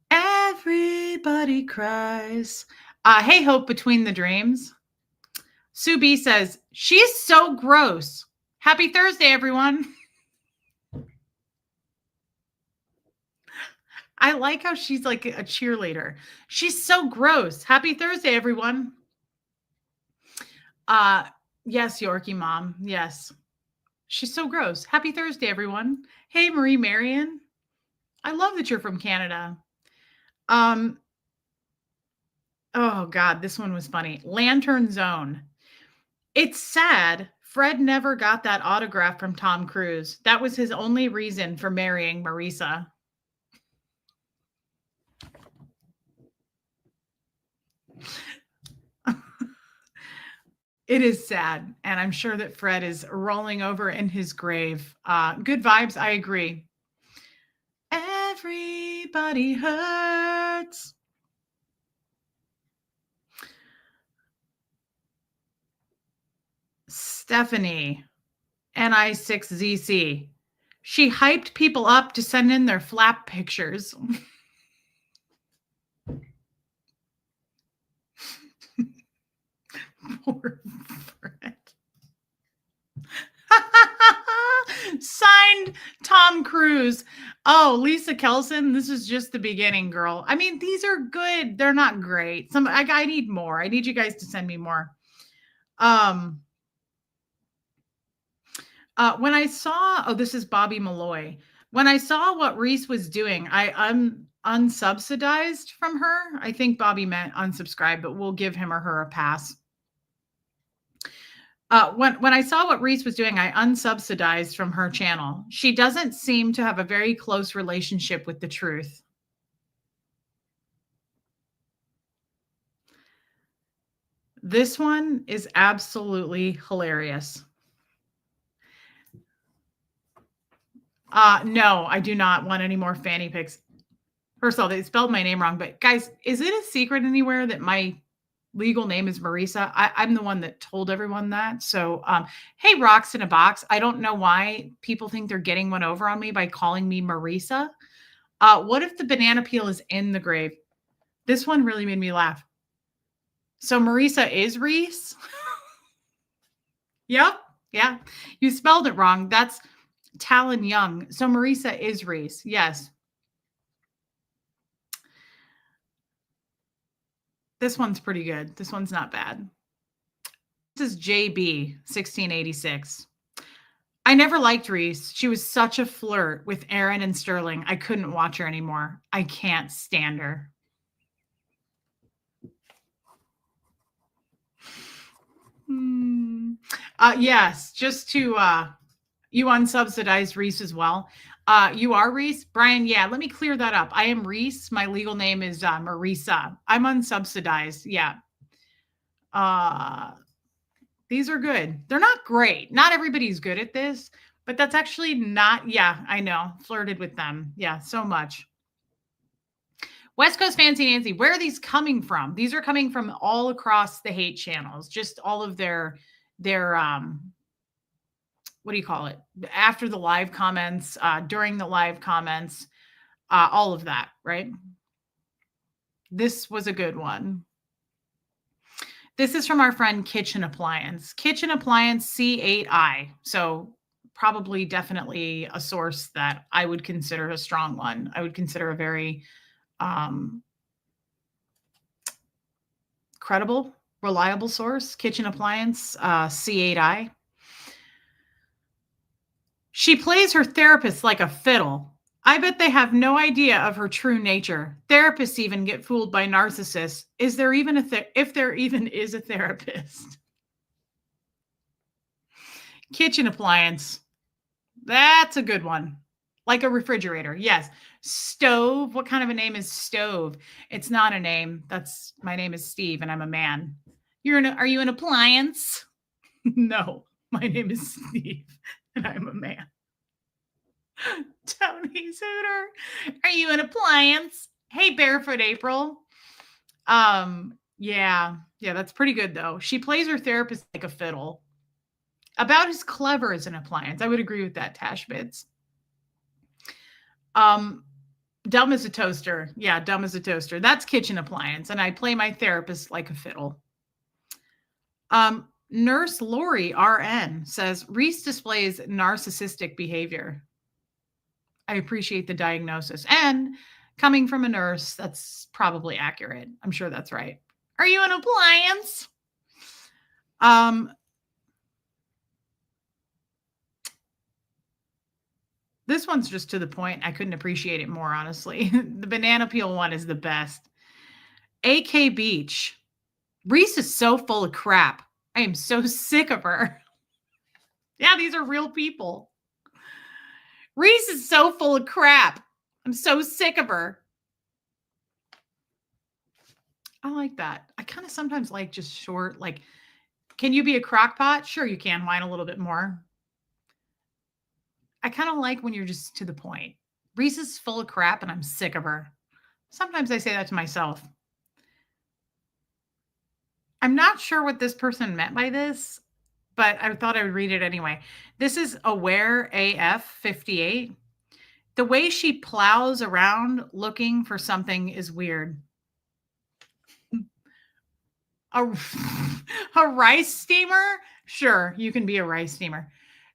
Everybody cries. Hey, Hope Between the Dreams. Sue B says, she's so gross. Happy Thursday, everyone. I like how she's like a cheerleader. She's so gross. Happy Thursday, everyone. Yes, Yorkie Mom. Yes. She's so gross. Happy Thursday, everyone. Hey, Marie Marion. I love that you're from Canada. Oh God, this one was funny. Lantern Zone. It's sad Fred never got that autograph from Tom Cruise. That was his only reason for marrying Marisa. It is sad, and I'm sure that Fred is rolling over in his grave. Good vibes, I agree. Everybody hurts. Stephanie, NI6ZC. She hyped people up to send in their flap pictures. Poor Fred. Signed Tom Cruise. Oh, Lisa Kelson, this is just the beginning, girl. I mean, these are good. They're not great. I need more. I need you guys to send me more. When I saw, this is Bobby Malloy. When I saw what Reese was doing, I'm unsubsidized from her. I think Bobby meant unsubscribe, but we'll give him or her a pass. When I saw what Reese was doing, I unsubsidized from her channel. She doesn't seem to have a very close relationship with the truth. This one is absolutely hilarious. No, I do not want any more fanny pics. First of all, they spelled my name wrong, but guys, is it a secret anywhere that my legal name is Marisa? I'm the one that told everyone that. So, hey, Rocks in a Box. I don't know why people think they're getting one over on me by calling me Marisa. What if the banana peel is in the grave? This one really made me laugh. So Marisa is Reese? Yep. Yeah. You spelled it wrong. That's Talon Young. So Marisa is Reese. Yes. This one's pretty good. This one's not bad. This is JB 1686. I never liked Reese. She was such a flirt with Aaron and Sterling. I couldn't watch her anymore. I can't stand her. Hmm. Yes, just to you unsubsidized Reese as well. You are Reese, Brian. Yeah, let me clear that up. I am Reese. My legal name is Marisa. I'm unsubsidized. Yeah. Uh, these are good. They're not great. Not everybody's good at this, but that's actually not. Yeah, I know. Flirted with them. Yeah, so much. West Coast Fancy Nancy, where are these coming from? These are coming from all across the hate channels, just all of their what do you call it? After the live comments, during the live comments, all of that, right? This was a good one. This is from our friend Kitchen Appliance. Kitchen Appliance C8I. So probably definitely a source that I would consider a strong one. I would consider a very um, credible, reliable source. Kitchen Appliance C8I. She plays her therapist like a fiddle. I bet they have no idea of her true nature. Therapists even get fooled by narcissists. Is there even if there even is a therapist? Kitchen appliance. That's a good one. Like a refrigerator. Yes. Stove. What kind of a name is stove? It's not a name. That's my name is Steve and I'm a man. Are you an appliance? No. My name is Steve and I'm a man. Tony Suter. Are you an appliance? Hey, Barefoot April. Yeah, that's pretty good though. She plays her therapist like a fiddle. About as clever as an appliance. I would agree with that, Tash Bits. Um, dumb as a toaster. Yeah, dumb as a toaster. That's kitchen appliance. And I play my therapist like a fiddle. Nurse Lori RN says Reese displays narcissistic behavior. I appreciate the diagnosis. And coming from a nurse, that's probably accurate. I'm sure that's right. Are you an appliance? This one's just to the point. I couldn't appreciate it more, honestly. The banana peel one is the best. AK Beach. Reese is so full of crap. I am so sick of her. Yeah, these are real people. Reese is so full of crap. I'm so sick of her. I like that. I kind of sometimes like just short, like, can you be a crock pot? Sure, you can. Whine a little bit more. I kind of like when you're just to the point. Reese is full of crap and I'm sick of her. Sometimes I say that to myself. I'm not sure what this person meant by this, but I thought I would read it anyway. This is Aware AF 58. The way she plows around looking for something is weird. A, a rice steamer? Sure, you can be a rice steamer.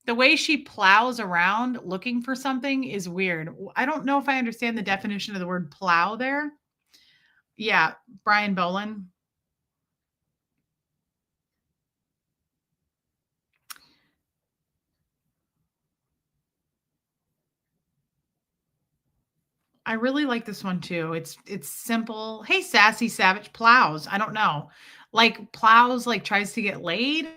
The way she plows around looking for something is weird. I don't know if I understand the definition of the word plow there. Yeah, Brian Boland. I really like this one too. It's simple. Hey, sassy savage plows. I don't know. Like plows like tries to get laid.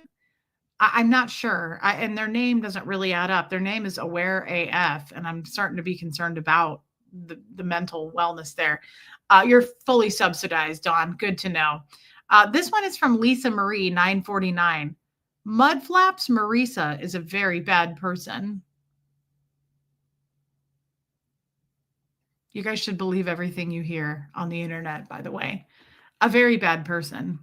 I'm not sure. And their name doesn't really add up. Their name is Aware AF, and I'm starting to be concerned about the mental wellness there. You're fully subsidized, Dawn. Good to know. This one is from Lisa Marie 949. Mudflaps Marisa is a very bad person. You guys should believe everything you hear on the internet, by the way. A very bad person.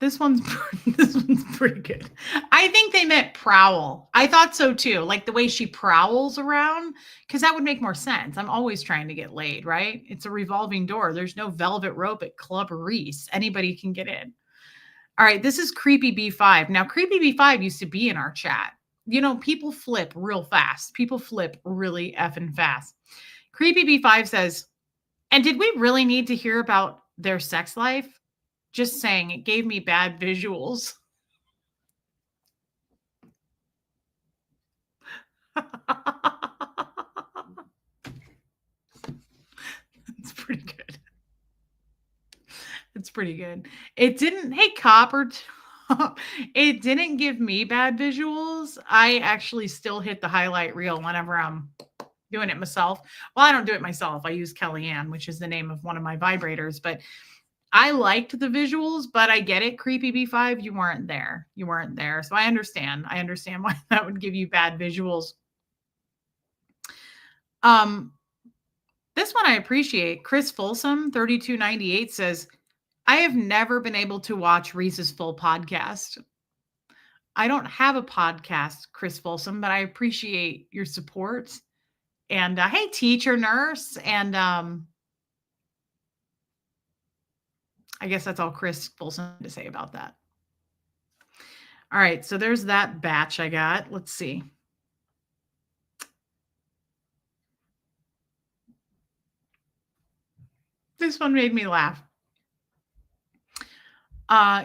This one's this one's pretty good. I think they meant prowl. I thought so too. Like the way she prowls around, because that would make more sense. I'm always trying to get laid, right? It's a revolving door. There's no velvet rope at Club Reese. Anybody can get in. All right, this is Creepy B5. Now, Creepy B5 used to be in our chat. You know, people flip real fast. People flip really effing fast. Creepy B5 says, and did we really need to hear about their sex life? Just saying, it gave me bad visuals. It's pretty good. It's pretty good. It didn't hey, Copper it didn't give me bad visuals. I actually still hit the highlight reel whenever I'm doing it myself. Well, I don't do it myself. I use Kellyanne, which is the name of one of my vibrators, but I liked the visuals, but I get it, Creepy B5, you weren't there. You weren't there. So I understand. I understand why that would give you bad visuals. Um, this one I appreciate. Chris Folsom, 3298 says, I have never been able to watch Reese's full podcast. I don't have a podcast, Chris Folsom, but I appreciate your support. And hey, teacher, nurse, and I guess that's all Chris Folsom had to say about that. All right, so there's that batch I got. Let's see. This one made me laugh.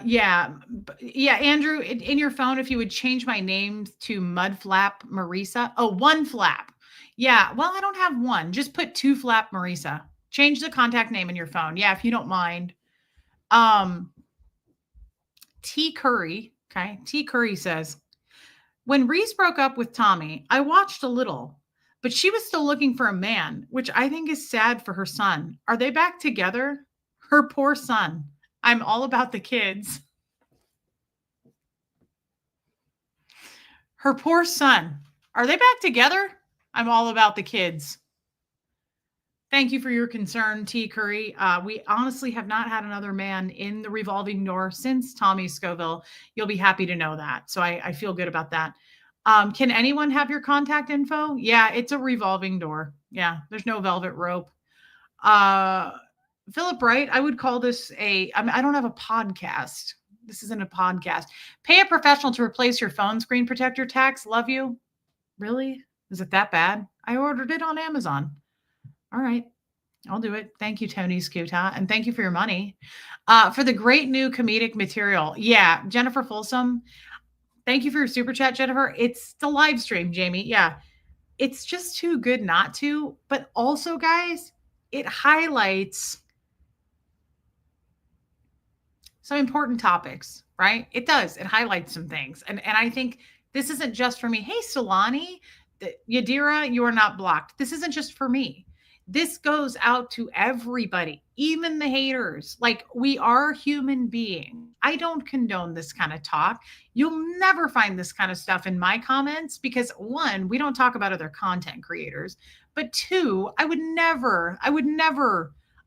Yeah, yeah, Andrew, in your phone, if you would change my name to Mudflap Marisa. Oh, one flap. Yeah, well, I don't have one. Just put two flap Marisa. Change the contact name in your phone. Yeah, if you don't mind. Um, T Curry. Okay, T Curry says, when Reese broke up with Tommy, I watched a little, but she was still looking for a man, which I think is sad for her son. Are they back together? Her poor son. I'm all about the kids. Her poor son. Are they back together? I'm all about the kids. Thank you for your concern, T. Curry. We honestly have not had another man in the revolving door since Tommy Scoville. You'll be happy to know that. So I feel good about that. Can anyone have your contact info? Yeah, it's a revolving door. Yeah, there's no velvet rope. Philip Wright, I would call this I don't have a podcast. This isn't a podcast. Pay a professional to replace your phone screen protector tax. Love you. Really? Is it that bad? I ordered it on Amazon. All right. I'll do it. Thank you, Tony Scuta. And thank you for your money. For the great new comedic material. Yeah, Jennifer Folsom. Thank you for your super chat, Jennifer. It's the live stream, Jamie. Yeah. It's just too good not to. But also, guys, it highlights some important topics, right? It does. It highlights some things. And I think this isn't just for me. Hey, Solani, Yadira, you are not blocked. This isn't just for me. This goes out to everybody, even the haters. Like, we are human beings. I don't condone this kind of talk. You'll never find this kind of stuff in my comments because, one, we don't talk about other content creators. But two, I would never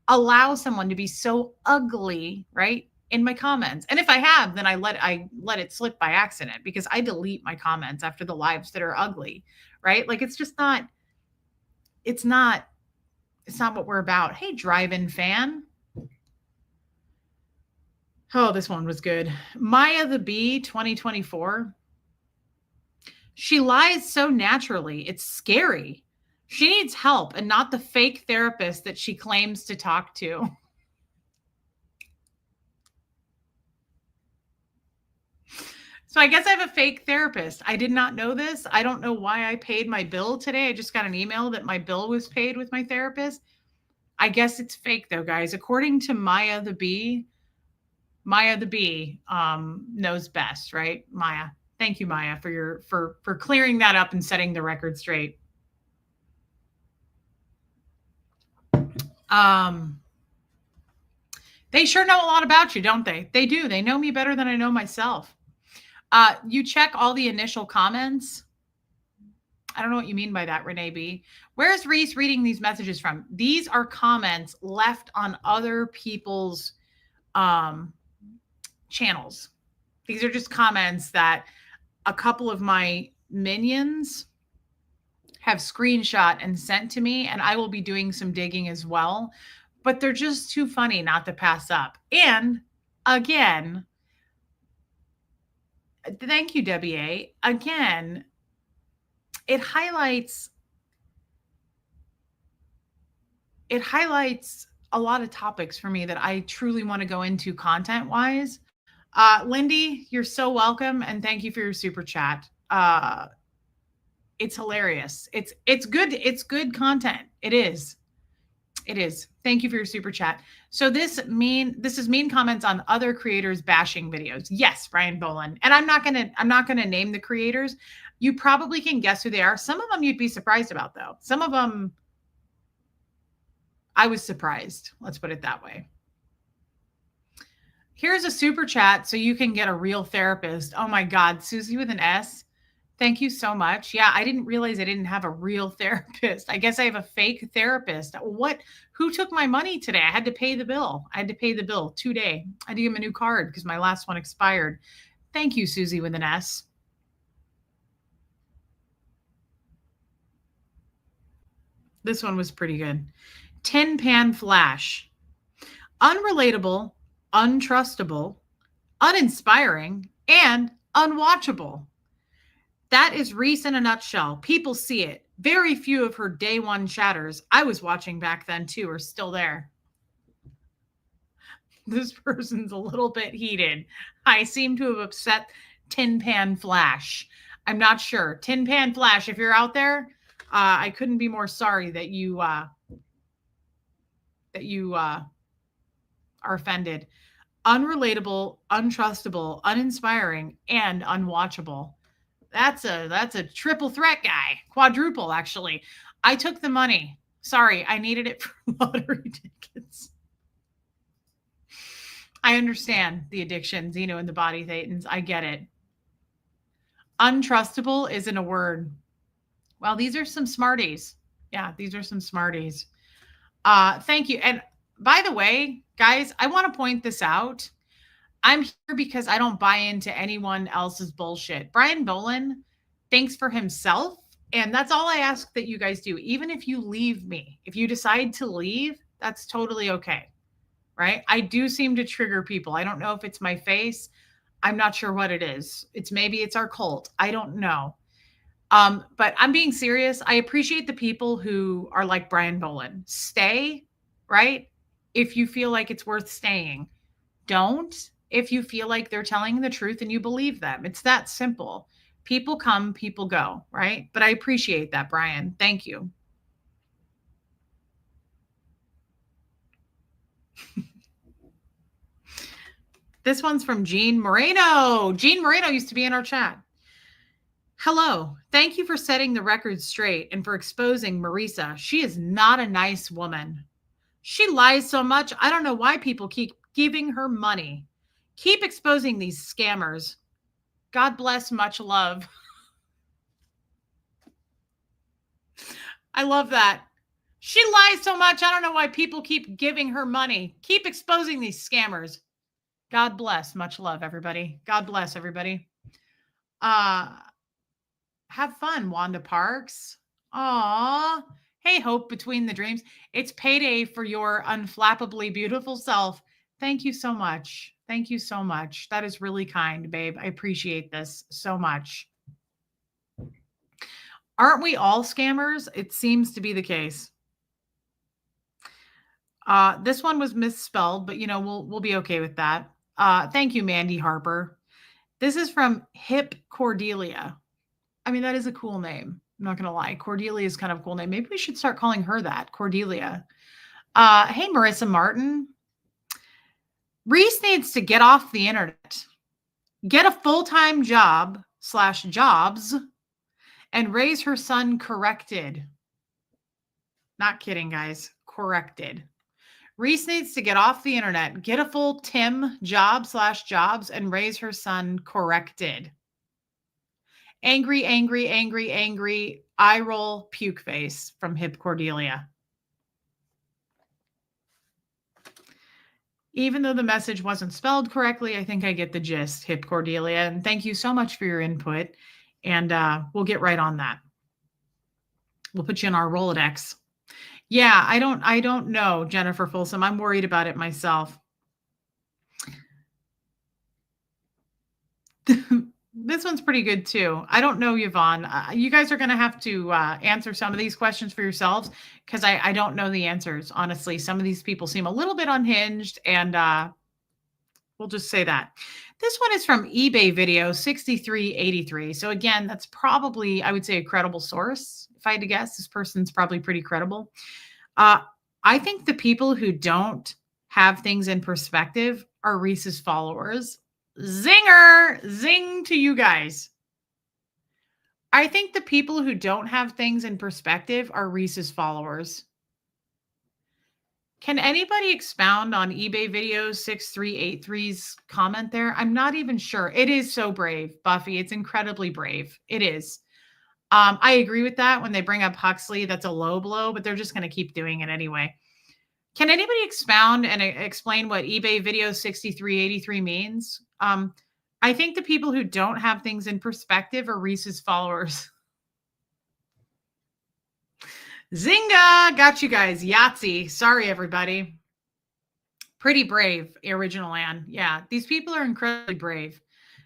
allow someone to be so ugly, right? In my comments. And if I have, then I let it slip by accident because I delete my comments after the lives that are ugly, right? Like, it's just not it's not it's not what we're about. Hey, drive-in fan. Oh, this one was good. Maya the Bee 2024. She lies so naturally. It's scary. She needs help and not the fake therapist that she claims to talk to. So I guess I have a fake therapist. I did not know this. I don't know why I paid my bill today. I just got an email that my bill was paid with my therapist. I guess it's fake though, guys. According to Maya the Bee knows best, right? Maya. Thank you, Maya, for clearing that up and setting the record straight. Um, they sure know a lot about you, don't they? They do. They know me better than I know myself. You check all the initial comments. I don't know what you mean by that, Renee B. Where's Reese reading these messages from? These are comments left on other people's channels. These are just comments that a couple of my minions have screenshot and sent to me, and I will be doing some digging as well. But they're just too funny not to pass up. And again, thank you, WA. Again, it highlights a lot of topics for me that I truly want to go into content wise. Lindy, you're so welcome. And thank you for your super chat. It's hilarious. It's good. It's good content. It is. It is. Thank you for your super chat. So this is mean comments on other creators bashing videos. Yes, Brian Boland. And I'm not gonna name the creators. You probably can guess who they are. Some of them you'd be surprised about though. Some of them I was surprised. Let's put it that way. Here's a super chat so you can get a real therapist. Oh my God, Susie with an S. Thank you so much. Yeah, I didn't realize I didn't have a real therapist. I guess I have a fake therapist. What? Who took my money today? I had to pay the bill. I had to pay the bill today. I had to give him a new card because my last one expired. Thank you, Susie with an S. This one was pretty good. Tin Pan Flash. Unrelatable, untrustable, uninspiring, and unwatchable. That is Reese in a nutshell. People see it. Very few of her day one chatters I was watching back then too are still there. This person's a little bit heated. I seem to have upset Tin Pan Flash. I'm not sure. Tin Pan Flash, if you're out there, I couldn't be more sorry that you are offended. Unrelatable, untrustable, uninspiring, and unwatchable. That's a triple threat guy. Quadruple, actually. I took the money. Sorry, I needed it for lottery tickets. I understand the addictions, and the body thetans. I get it. Untrustable isn't a word. Well, these are some smarties. Yeah, these are some smarties. Thank you. And by the way, guys, I want to point this out. I'm here because I don't buy into anyone else's bullshit. Brian Boland thinks for himself, and that's all I ask that you guys do. Even if you leave me, if you decide to leave, that's totally okay, right? I do seem to trigger people. I don't know if it's my face. I'm not sure what it is. Maybe it's our cult. I don't know. But I'm being serious. I appreciate the people who are like Brian Boland. Stay, right? If you feel like it's worth staying. Don't if you feel like they're telling the truth and you believe them. It's that simple. People come, people go, right? But I appreciate that, Brian. Thank you. This one's from Jean Moreno. Jean Moreno used to be in our chat. Hello. Thank you for setting the record straight and for exposing Marisa. She is not a nice woman. She lies so much. I don't know why people keep giving her money. Keep exposing these scammers. God bless, much love. I love that. She lies so much. I don't know why people keep giving her money. Keep exposing these scammers. God bless, much love, everybody. God bless, everybody. Have fun, Wanda Parks. Aw. Hey, Hope Between the Dreams. It's payday for your unflappably beautiful self. Thank you so much. Thank you so much. That is really kind, babe. I appreciate this so much. Aren't we all scammers? It seems to be the case. This one was misspelled, but we'll be okay with that. Thank you, Mandy Harper. This is from Hip Cordelia. I mean, that is a cool name. I'm not going to lie. Cordelia is kind of a cool name. Maybe we should start calling her that, Cordelia. Hey, Marissa Martin. Reese needs to get off the internet, get a full-time job/jobs, and raise her son corrected. Not kidding, guys. Corrected. Reese needs to get off the internet, get a full-time job/jobs, and raise her son corrected. Angry, angry, angry, angry, eye roll, puke face from Hip Cordelia. Even though the message wasn't spelled correctly, I think I get the gist, Hip Cordelia. And thank you so much for your input. And we'll get right on that. We'll put you in our Rolodex. Yeah, I don't know, Jennifer Folsom. I'm worried about it myself. This one's pretty good too. I don't know, Yvonne. You guys are going to have to answer some of these questions for yourselves because I don't know the answers, honestly. Some of these people seem a little bit unhinged, and We'll just say that. This one is from eBay Video 6383. So again, that's probably, I would say, a credible source. If I had to guess, this person's probably pretty credible. Uh, I think the people who don't have things in perspective are Reese's followers. Zinger, zing to you guys. I think the people who don't have things in perspective are Reese's followers. Can anybody expound on eBay Videos 6383's comment there? I'm not even sure. It is so brave, Buffy. It's incredibly brave. It is. I agree with that when they bring up Huxley. That's a low blow, but they're just going to keep doing it anyway. Can anybody expound and explain what eBay Video 6383 means? I think the people who don't have things in perspective are Reese's followers. Zynga! Got you guys. Yahtzee. Sorry, everybody. Pretty brave, Original Ann. Yeah, these people are incredibly brave,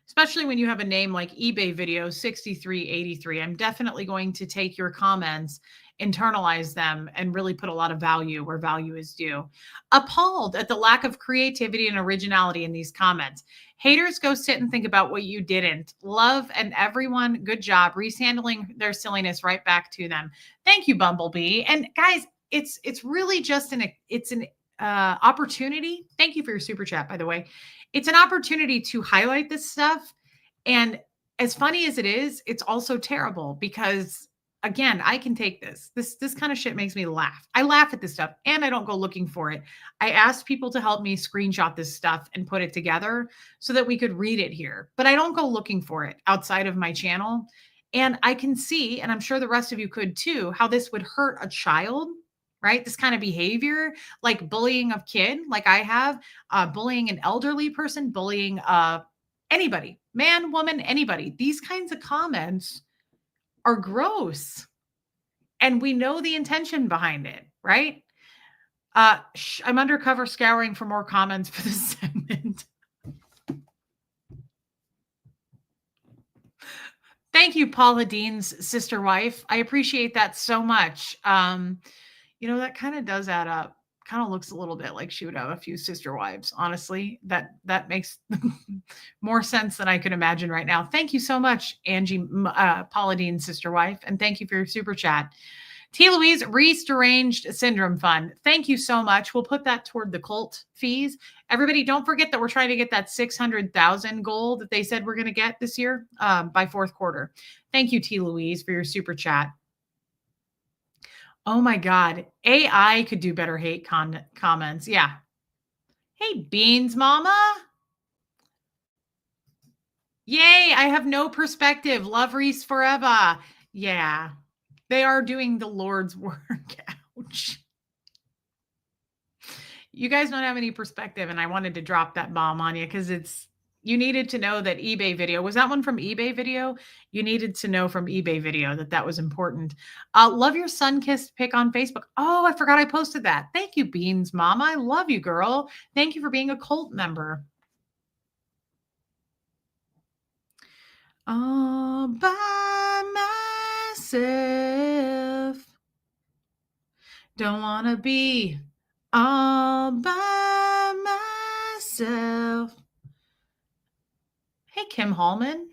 especially when you have a name like eBay Video 6383. I'm definitely going to take your comments, internalize them, and really put a lot of value where value is due. Appalled at the lack of creativity and originality in these comments. Haters, go sit and think about what you didn't. Love and everyone, good job. Reese handling their silliness right back to them. Thank you, Bumblebee. And guys, it's really just an opportunity. Thank you for your super chat, by the way. It's an opportunity to highlight this stuff. And as funny as it is, it's also terrible because again, I can take this. This kind of shit makes me laugh. I laugh at this stuff and I don't go looking for it. I asked people to help me screenshot this stuff and put it together so that we could read it here. But I don't go looking for it outside of my channel. And I can see, and I'm sure the rest of you could too, how this would hurt a child, right? This kind of behavior, like bullying a kid, like I have, bullying an elderly person, bullying anybody, man, woman, anybody. These kinds of comments are gross. And we know the intention behind it, right? I'm undercover scouring for more comments for this segment. Thank you, Paula Dean's sister wife. I appreciate that so much. That kind of does add up. Kind of looks a little bit like she would have a few sister wives. Honestly, that makes more sense than I could imagine right now. Thank you so much, Angie, Paula Dean's sister wife, and thank you for your super chat. T. Louise, Reese Deranged Syndrome Fund. Thank you so much. We'll put that toward the cult fees. Everybody, don't forget that we're trying to get that 600,000 goal that they said we're going to get this year by fourth quarter. Thank you, T. Louise, for your super chat. Oh my God. AI could do better hate comments. Yeah. Hey, Beans Mama. Yay. I have no perspective. Love Reese forever. Yeah. They are doing the Lord's work. Ouch. You guys don't have any perspective, and I wanted to drop that bomb on you because you needed to know that eBay Video, was that one from eBay Video? You needed to know from eBay Video that was important. Love your sun-kissed pic on Facebook. Oh, I forgot I posted that. Thank you, Beans Mama. I love you, girl. Thank you for being a cult member. All by myself. Don't want to be all by myself. Hey, Kim Hallman.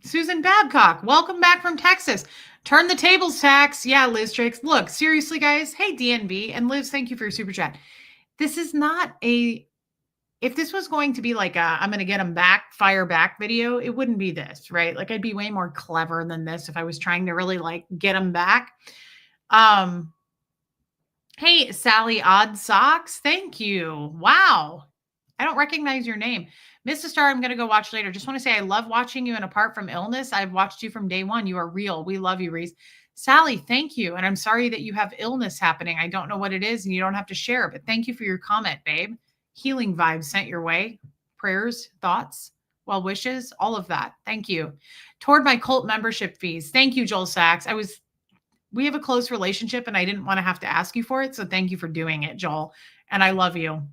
Susan Babcock, welcome back from Texas. Turn the tables, tax. Yeah, Liz Tricks. Look, seriously, guys. Hey, DNB. And Liz, thank you for your super chat. This is not if this was going to be like I'm going to get them back, fire back video, it wouldn't be this, right? Like I'd be way more clever than this if I was trying to really like get them back. Hey, Sally Odd Socks. Thank you. Wow. I don't recognize your name. Mrs. Star, I'm going to go watch later. Just want to say I love watching you. And apart from illness, I've watched you from day one. You are real. We love you, Reese. Sally, thank you. And I'm sorry that you have illness happening. I don't know what it is and you don't have to share, but thank you for your comment, babe. Healing vibes sent your way. Prayers, thoughts, well wishes, all of that. Thank you. Toward my cult membership fees. Thank you, Joel Sachs. We have a close relationship and I didn't want to have to ask you for it. So thank you for doing it, Joel. And I love you.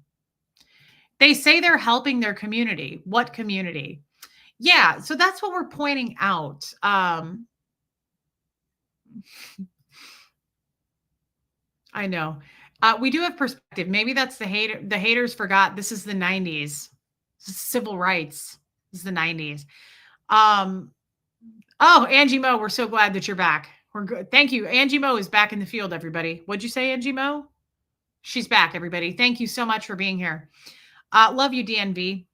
They say they're helping their community. What community? Yeah. So that's what we're pointing out. I know. We do have perspective. Maybe that's the haters forgot this is the 90s. This is civil rights. This is the 90s. Um, oh, Angie Mo, we're so glad that you're back. We're good. Thank you. Angie Mo is back in the field, everybody. What'd you say, Angie Mo? She's back, everybody. Thank you so much for being here. Love you, DNV.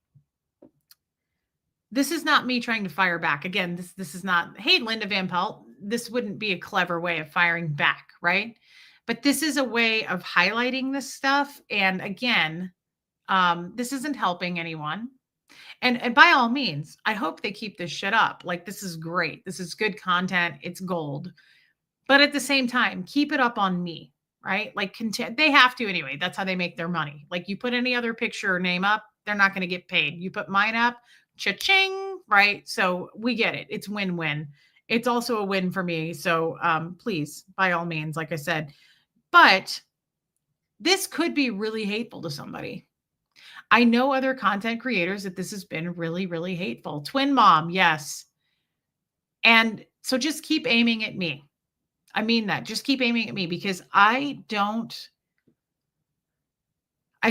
This is not me trying to fire back. Again, this is not, hey, Linda Van Pelt, this wouldn't be a clever way of firing back, right? But this is a way of highlighting this stuff. And again, this isn't helping anyone. And by all means, I hope they keep this shit up. Like, this is great. This is good content. It's gold. But at the same time, keep it up on me, right? Like, they have to anyway. That's how they make their money. Like, you put any other picture or name up, they're not going to get paid. You put mine up, cha-ching, right? So we get it. It's win-win. It's also a win for me. So please, by all means, like I said, but this could be really hateful to somebody. I know other content creators that this has been really, really hateful. Twin mom, yes. And so just keep aiming at me. I mean that. Just keep aiming at me because I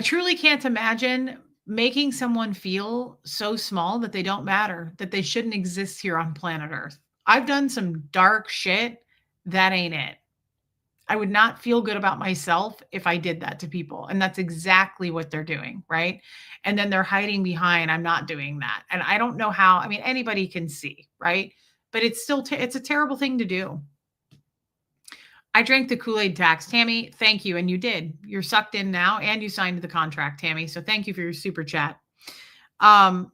truly can't imagine making someone feel so small that they don't matter, that they shouldn't exist here on planet Earth. I've done some dark shit. That ain't it. I would not feel good about myself if I did that to people. And that's exactly what they're doing, right? And then they're hiding behind, I'm not doing that. And I don't know how, I mean, anybody can see, right? But it's still, it's a terrible thing to do. I drank the Kool-Aid tax. Tammy, thank you. And you did. You're sucked in now and you signed the contract, Tammy. So thank you for your super chat. Oh,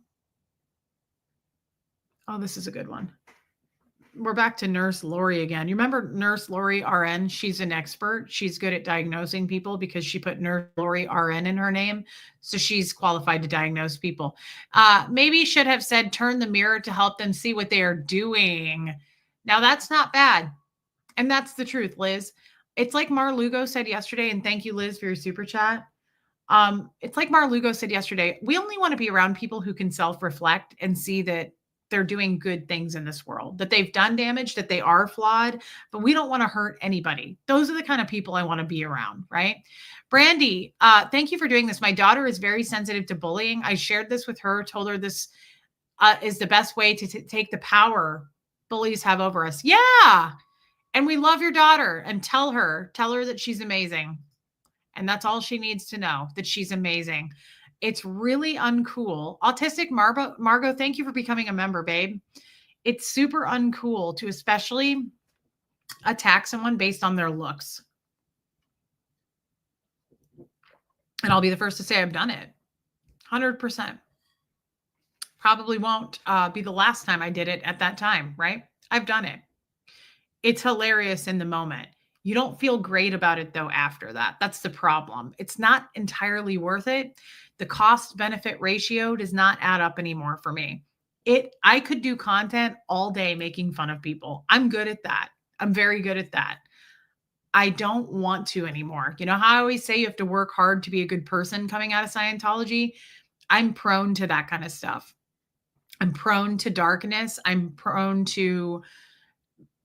this is a good one. We're back to Nurse Lori again. You remember Nurse Lori RN? She's an expert. She's good at diagnosing people because she put Nurse Lori RN in her name. So she's qualified to diagnose people. Maybe should have said, turn the mirror to help them see what they are doing. Now that's not bad. And that's the truth, Liz. It's like Mar Lugo said yesterday, and thank you, Liz, for your super chat. It's like Mar Lugo said yesterday, we only want to be around people who can self-reflect and see that they're doing good things in this world, that they've done damage, that they are flawed, but we don't want to hurt anybody. Those are the kind of people I want to be around, right? Brandy, thank you for doing this. My daughter is very sensitive to bullying. I shared this with her, told her this is the best way to take the power bullies have over us. Yeah. And we love your daughter and tell her that she's amazing. And that's all she needs to know, that she's amazing. It's really uncool. Autistic Margot, thank you for becoming a member, babe. It's super uncool to especially attack someone based on their looks. And I'll be the first to say I've done it. 100%. Probably won't be the last time I did it at that time, right? I've done it. It's hilarious in the moment. You don't feel great about it though after that. That's the problem. It's not entirely worth it. The cost benefit ratio does not add up anymore for me. I could do content all day making fun of people. I'm good at that. I'm very good at that. I don't want to anymore. You know how I always say you have to work hard to be a good person coming out of Scientology? I'm prone to that kind of stuff. I'm prone to darkness. I'm prone to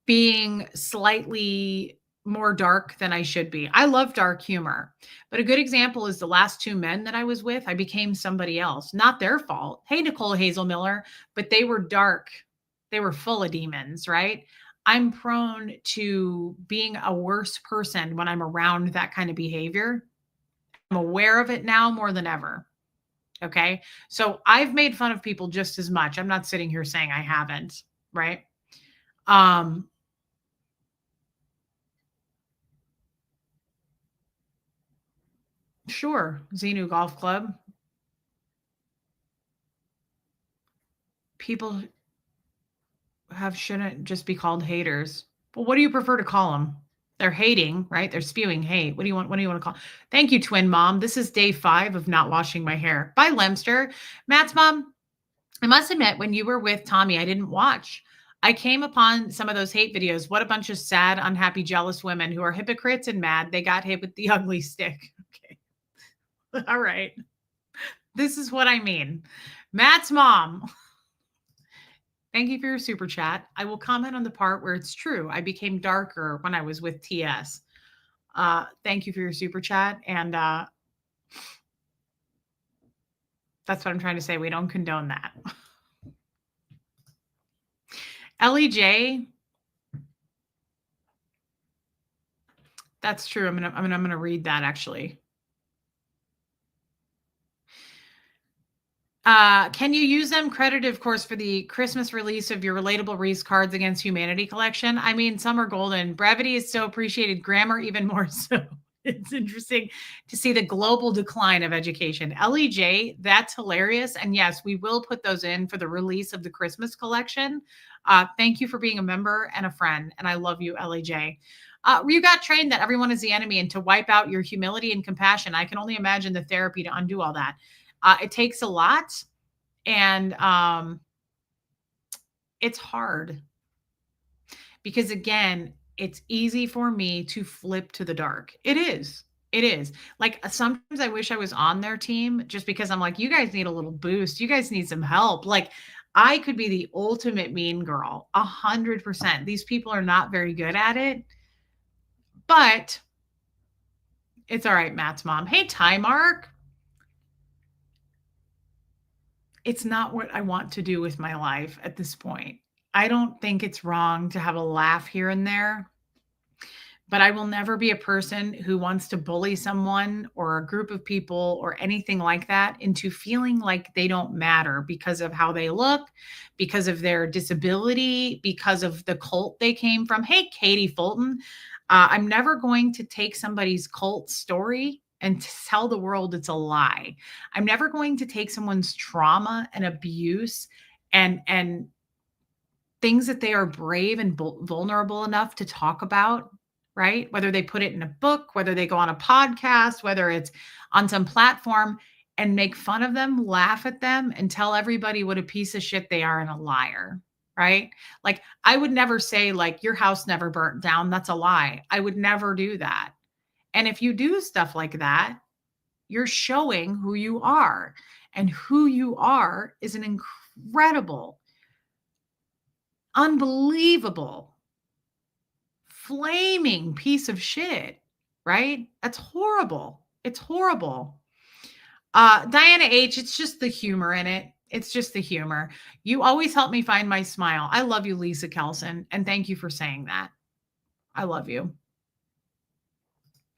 being slightly more dark than I should be. I love dark humor, but a good example is the last two men that I was with. I became somebody else, not their fault. Hey, Nicole Hazel Miller, but they were dark. They were full of demons, right? I'm prone to being a worse person when I'm around that kind of behavior. I'm aware of it now more than ever. Okay. So I've made fun of people just as much. I'm not sitting here saying I haven't, right? Sure. Xenu Golf Club. People shouldn't just be called haters. Well, what do you prefer to call them? They're hating, right? They're spewing hate. What do you want to call? Thank you, twin mom. This is day 5 of not washing my hair. Bye, Lemster. Matt's mom, I must admit, when you were with Tommy, I didn't watch. I came upon some of those hate videos. What a bunch of sad, unhappy, jealous women who are hypocrites and mad. They got hit with the ugly stick. Okay. All right. This is what I mean. Matt's mom. Thank you for your super chat. I will comment on the part where it's true. I became darker when I was with TS. Thank you for your super chat. And that's what I'm trying to say. We don't condone that. LEJ, that's true. I'm gonna read that actually. Can you use them credited, of course, for the Christmas release of your Relatable Reese Cards Against Humanity collection? I mean, some are golden. Brevity is so appreciated. Grammar, even more so. It's interesting to see the global decline of education. LEJ, that's hilarious. And yes, we will put those in for the release of the Christmas collection. Thank you for being a member and a friend. And I love you, LEJ. You got trained that everyone is the enemy and to wipe out your humility and compassion. I can only imagine the therapy to undo all that. It takes a lot, and it's hard because, again, it's easy for me to flip to the dark. It is. It is. Like, sometimes I wish I was on their team just because I'm like, you guys need a little boost. You guys need some help. Like, I could be the ultimate mean girl, 100%. These people are not very good at it, but it's all right, Matt's mom. Hey, Ty Mark. It's not what I want to do with my life at this point. I don't think it's wrong to have a laugh here and there, but I will never be a person who wants to bully someone or a group of people or anything like that into feeling like they don't matter because of how they look, because of their disability, because of the cult they came from. Hey, Katie Fulton, I'm never going to take somebody's cult story and tell the world it's a lie. I'm never going to take someone's trauma and abuse and things that they are brave and vulnerable enough to talk about, right? Whether they put it in a book, whether they go on a podcast, whether it's on some platform, and make fun of them, laugh at them, and tell everybody what a piece of shit they are and a liar, right? Like, I would never say, like, your house never burnt down. That's a lie. I would never do that. And if you do stuff like that, you're showing who you are. And who you are is an incredible, unbelievable, flaming piece of shit, right? That's horrible. It's horrible. Diana H, it's just the humor in it. It's just the humor. You always help me find my smile. I love you, Lisa Kelson. And thank you for saying that. I love you.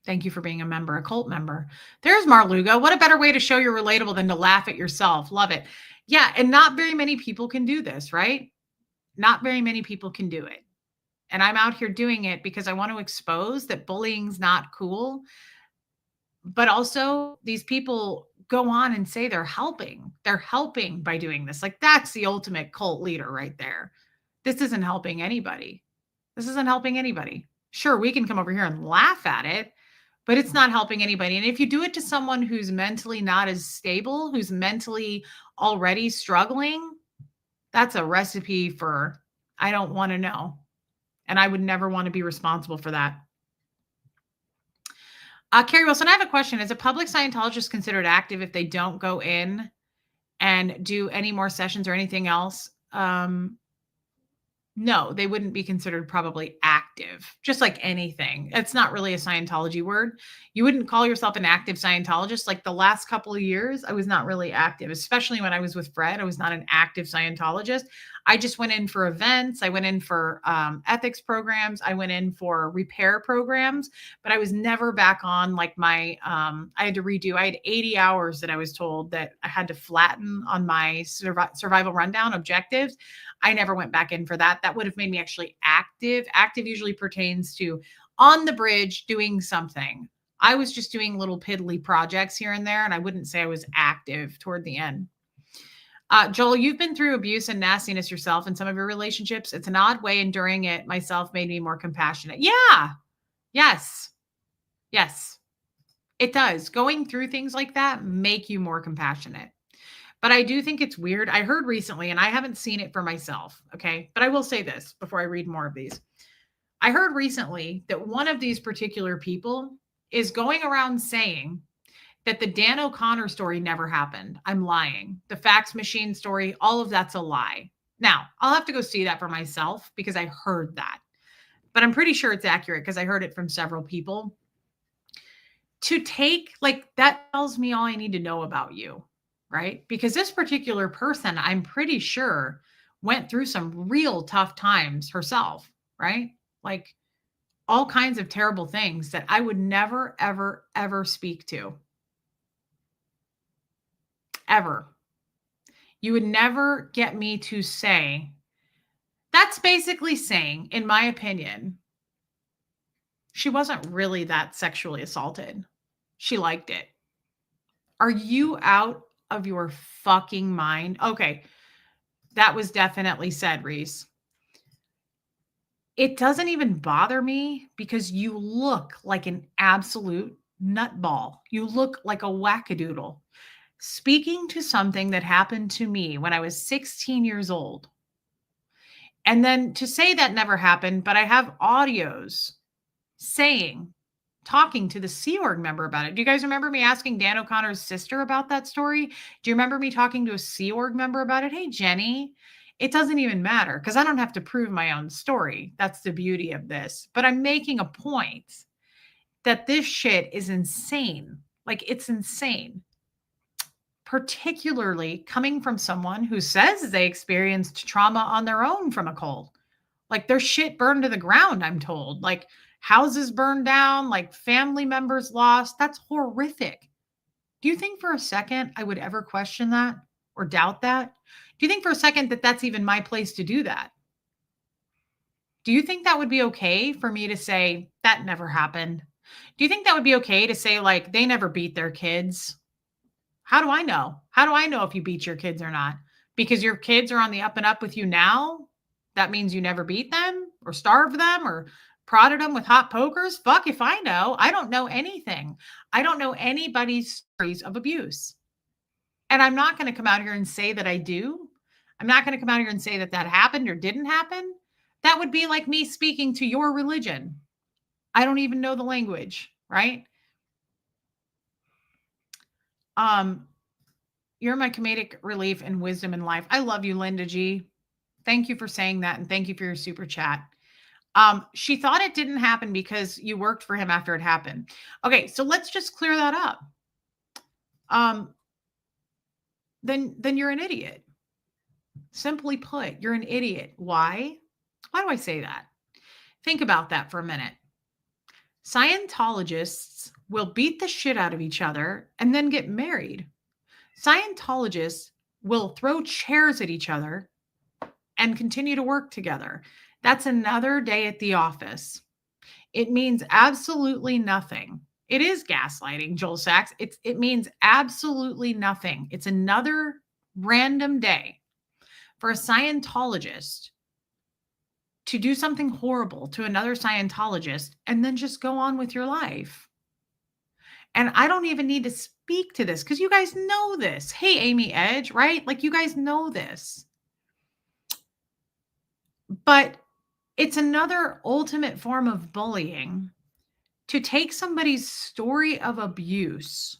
Thank you for being a member, a cult member. There's Marlugo. What a better way to show you're relatable than to laugh at yourself. Love it. Yeah. And not very many people can do this, right? Not very many people can do it. And I'm out here doing it because I want to expose that bullying's not cool. But also, these people go on and say they're helping. They're helping by doing this. Like, that's the ultimate cult leader right there. This isn't helping anybody. This isn't helping anybody. Sure, we can come over here and laugh at it, but it's not helping anybody. And if you do it to someone who's mentally not as stable, who's mentally already struggling, that's a recipe for, I don't want to know. And I would never want to be responsible for that. Carrie Wilson, I have a question. Is a public Scientologist considered active if they don't go in and do any more sessions or anything else? No, they wouldn't be considered probably active, just like anything. It's not really a Scientology word. You wouldn't call yourself an active Scientologist. Like, the last couple of years, I was not really active, especially when I was with Fred. I was not an active Scientologist. I just went in for events. I went in for ethics programs. I went in for repair programs, but I was never back on like my, I had to redo, I had 80 hours that I was told that I had to flatten on my survival rundown objectives. I never went back in for that. That would have made me actually active. Active usually pertains to on the bridge doing something. I was just doing little piddly projects here and there, and I wouldn't say I was active toward the end. Joel, you've been through abuse and nastiness yourself in some of your relationships. It's an odd way enduring it myself made me more compassionate. Yeah. Yes. Yes. It does. Going through things like that make you more compassionate. But I do think it's weird. I heard recently, and I haven't seen it for myself, okay? But I will say this before I read more of these. I heard recently that one of these particular people is going around saying that the Dan O'Connor story never happened. I'm lying. The fax machine story, all of that's a lie. Now, I'll have to go see that for myself because I heard that. But I'm pretty sure it's accurate because I heard it from several people. To take like that tells me all I need to know about you, right? Because this particular person, I'm pretty sure went through some real tough times herself, right? Like all kinds of terrible things that I would never, ever, ever speak to, ever. You would never get me to say, that's basically saying, in my opinion, she wasn't really that sexually assaulted. She liked it. Are you out of your fucking mind? Okay, that was definitely said, Reese. It doesn't even bother me because you look like an absolute nutball. You look like a wackadoodle. Speaking to something that happened to me when I was 16 years old, and then to say that never happened, but I have audios saying, talking to the Sea Org member about it. Do you guys remember me asking Dan O'Connor's sister about that story? Do you remember me talking to a Sea Org member about it? Hey, Jenny, it doesn't even matter because I don't have to prove my own story. That's the beauty of this. But I'm making a point that this shit is insane. Like, it's insane, particularly coming from someone who says they experienced trauma on their own from a cult. Like their shit burned to the ground, I'm told. Like houses burned down, like family members lost. That's horrific. Do you think for a second I would ever question that or doubt that? Do you think for a second that that's even my place to do that? Do you think that would be okay for me to say that never happened? Do you think that would be okay to say like they never beat their kids? How do I know? How do I know if you beat your kids or not? Because your kids are on the up and up with you now? That means you never beat them or starved them or prodded them with hot pokers? Fuck if I know. I don't know anything. I don't know anybody's stories of abuse. And I'm not going to come out here and say that I do. I'm not going to come out here and say that that happened or didn't happen. That would be like me speaking to your religion. I don't even know the language, right? Um, You're my comedic relief and wisdom in life. I love you, Linda G. Thank you for saying that. And thank you for your super chat. She thought it didn't happen because you worked for him after it happened. Okay, so let's just clear that up. Then you're an idiot. Simply put, you're an idiot. Why? Why do I say that? Think about that for a minute. Scientologists will beat the shit out of each other and then get married. Scientologists will throw chairs at each other and continue to work together. That's another day at the office. It means absolutely nothing. It is gaslighting, Joel Sachs. It means absolutely nothing. It's another random day for a Scientologist to do something horrible to another Scientologist and then just go on with your life. And I don't even need to speak to this because you guys know this. Hey, Amy Edge, right? Like you guys know this. But it's another ultimate form of bullying to take somebody's story of abuse,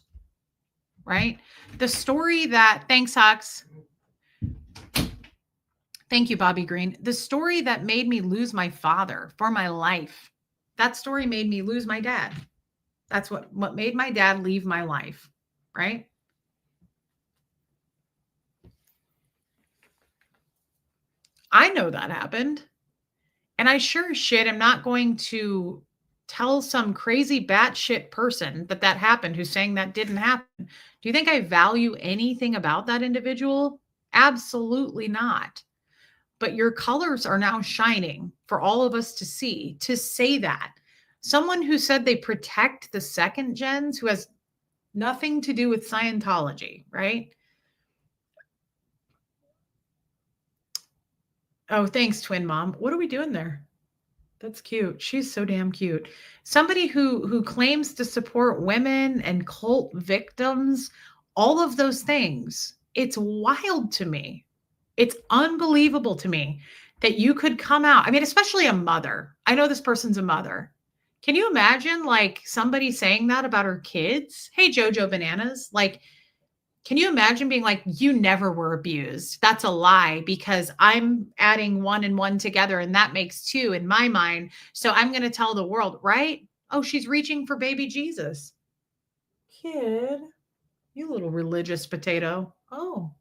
right? The story that, thanks, Hux. Thank you, Bobby Green. The story that made me lose my father for my life. That story made me lose my dad. That's what made my dad leave my life, right? I know that happened. And I sure as shit am not going to tell some crazy batshit person that that happened who's saying that didn't happen. Do you think I value anything about that individual? Absolutely not. But your colors are now shining for all of us to see, to say that. Someone who said they protect the second gens who has nothing to do with Scientology, right? Oh, thanks, twin mom. What are we doing there? That's cute. She's so damn cute. Somebody who claims to support women and cult victims, all of those things. It's wild to me. It's unbelievable to me that you could come out. I mean, especially a mother. I know this person's a mother. Can you imagine like somebody saying that about her kids? Hey, Jojo Bananas, like can you imagine being like, you never were abused? That's a lie because I'm adding one and one together and that makes two in my mind. So I'm going to tell the world, right? Oh, she's reaching for baby Jesus. Kid, you little religious potato. Oh,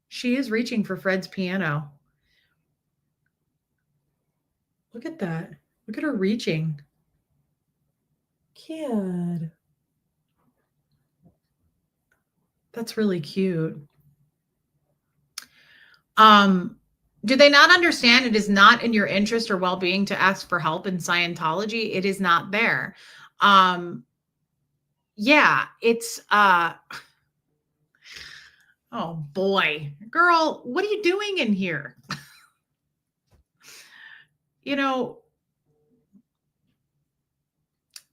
she is reaching for Fred's piano. Look at that. Look at her reaching. Kid. That's really cute. Do they not understand it is not in your interest or well-being to ask for help in Scientology? It is not there. Yeah, it's oh boy. Girl, what are you doing in here? You know,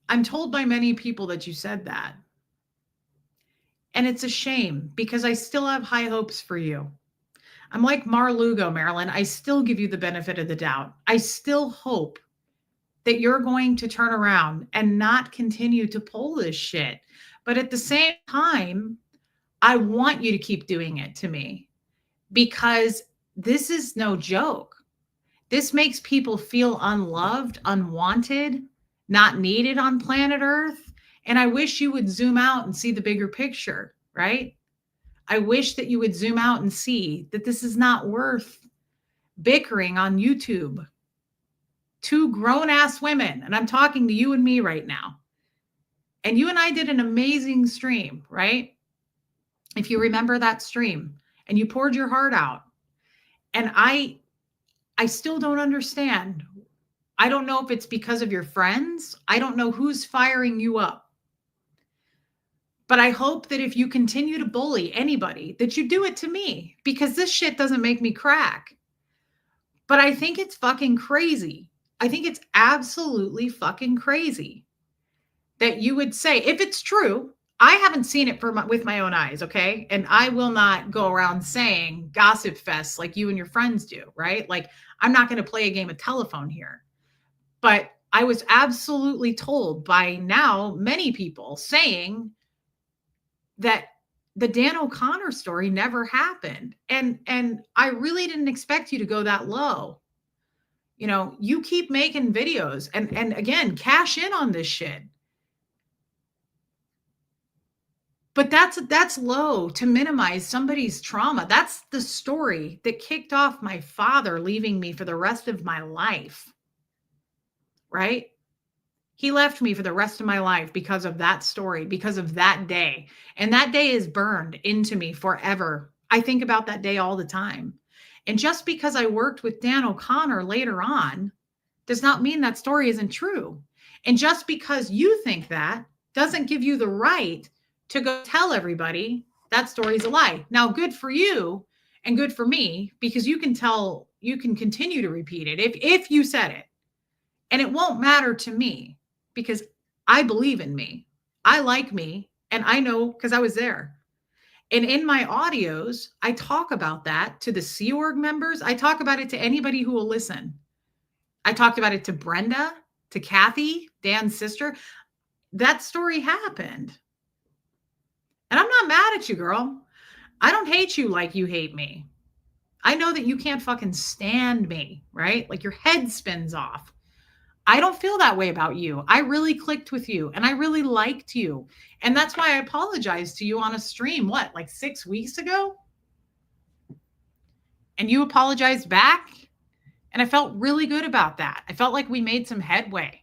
I'm told by many people that you said that. And it's a shame because I still have high hopes for you. I'm like Mar Lugo, Marilyn. I still give you the benefit of the doubt. I still hope that you're going to turn around and not continue to pull this shit. But at the same time, I want you to keep doing it to me because this is no joke. This makes people feel unloved, unwanted, not needed on planet Earth. And I wish you would zoom out and see the bigger picture, right? I wish that you would zoom out and see that this is not worth bickering on YouTube. Two grown ass women, and I'm talking to you and me right now. And you and I did an amazing stream, right? If you remember that stream, and you poured your heart out. And I still don't understand. I don't know if it's because of your friends. I don't know who's firing you up. But I hope that if you continue to bully anybody, that you do it to me because this shit doesn't make me crack. But I think it's fucking crazy. I think it's absolutely fucking crazy that you would say, if it's true, I haven't seen it with my own eyes, okay? And I will not go around saying gossip fest like you and your friends do, right? Like, I'm not going to play a game of telephone here. But I was absolutely told by now many people saying that the Dan O'Connor story never happened. And I really didn't expect you to go that low. You know, you keep making videos and again, cash in on this shit. But that's low to minimize somebody's trauma. That's the story that kicked off my father leaving me for the rest of my life. Right? He left me for the rest of my life because of that story, because of that day. And that day is burned into me forever. I think about that day all the time. And just because I worked with Dan O'Connor later on does not mean that story isn't true. And just because you think that doesn't give you the right to go tell everybody that story's a lie. Now, good for you and good for me because you can continue to repeat it if you said it. And it won't matter to me because I believe in me. I like me and I know because I was there. And in my audios, I talk about that to the Sea Org members. I talk about it to anybody who will listen. I talked about it to Brenda, to Kathy, Dan's sister. That story happened. And I'm not mad at you, girl. I don't hate you like you hate me. I know that you can't fucking stand me, right? Like your head spins off. I don't feel that way about you. I really clicked with you and I really liked you. And that's why I apologized to you on a stream, what, like 6 weeks ago? And you apologized back? And I felt really good about that. I felt like we made some headway.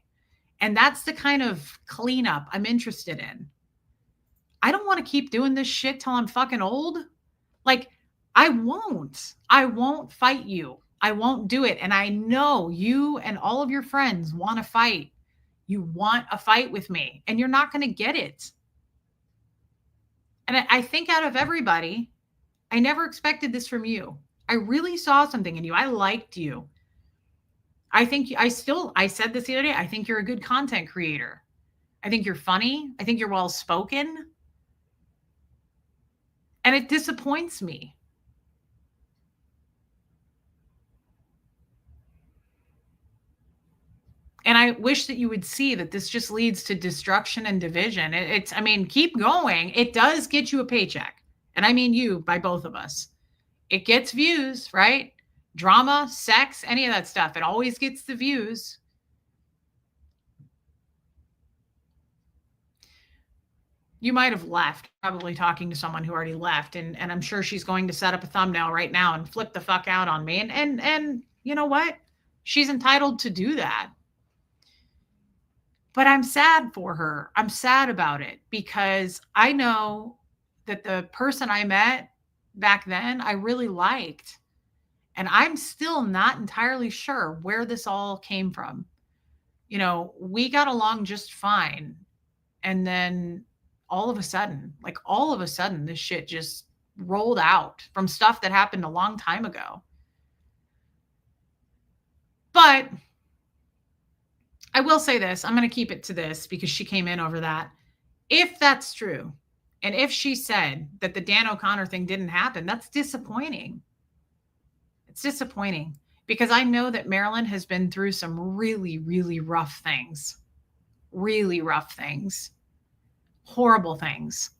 And that's the kind of cleanup I'm interested in. I don't want to keep doing this shit till I'm fucking old. Like, I won't fight you. I won't do it. And I know you and all of your friends want to fight. You want a fight with me, and you're not going to get it. And I think out of everybody, I never expected this from you. I really saw something in you. I liked you. I said this the other day, I think you're a good content creator. I think you're funny. I think you're well spoken. And it disappoints me. And I wish that you would see that this just leads to destruction and division. Keep going. It does get you a paycheck. And I mean you by both of us. It gets views, right? Drama, sex, any of that stuff. It always gets the views. You might have left, probably talking to someone who already left, and I'm sure she's going to set up a thumbnail right now and flip the fuck out on me, and you know what? She's entitled to do that. But I'm sad for her. I'm sad about it because I know that the person I met back then, I really liked. And I'm still not entirely sure where this all came from. We got along just fine. And then all of a sudden, this shit just rolled out from stuff that happened a long time ago. But I will say this, I'm going to keep it to this because she came in over that. If that's true, and if she said that the Dan O'Connor thing didn't happen, that's disappointing. It's disappointing because I know that Marilyn has been through some really, really rough things, horrible things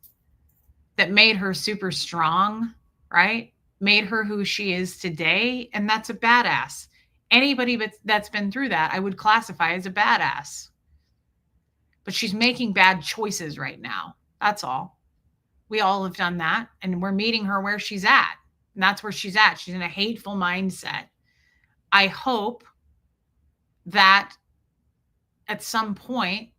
that made her super strong, right? Made her who she is today. And that's a badass. Anybody that's been through that, I would classify as a badass. But she's making bad choices right now. That's all. We all have done that. And we're meeting her where she's at. And that's where she's at. She's in a hateful mindset. I hope that at some point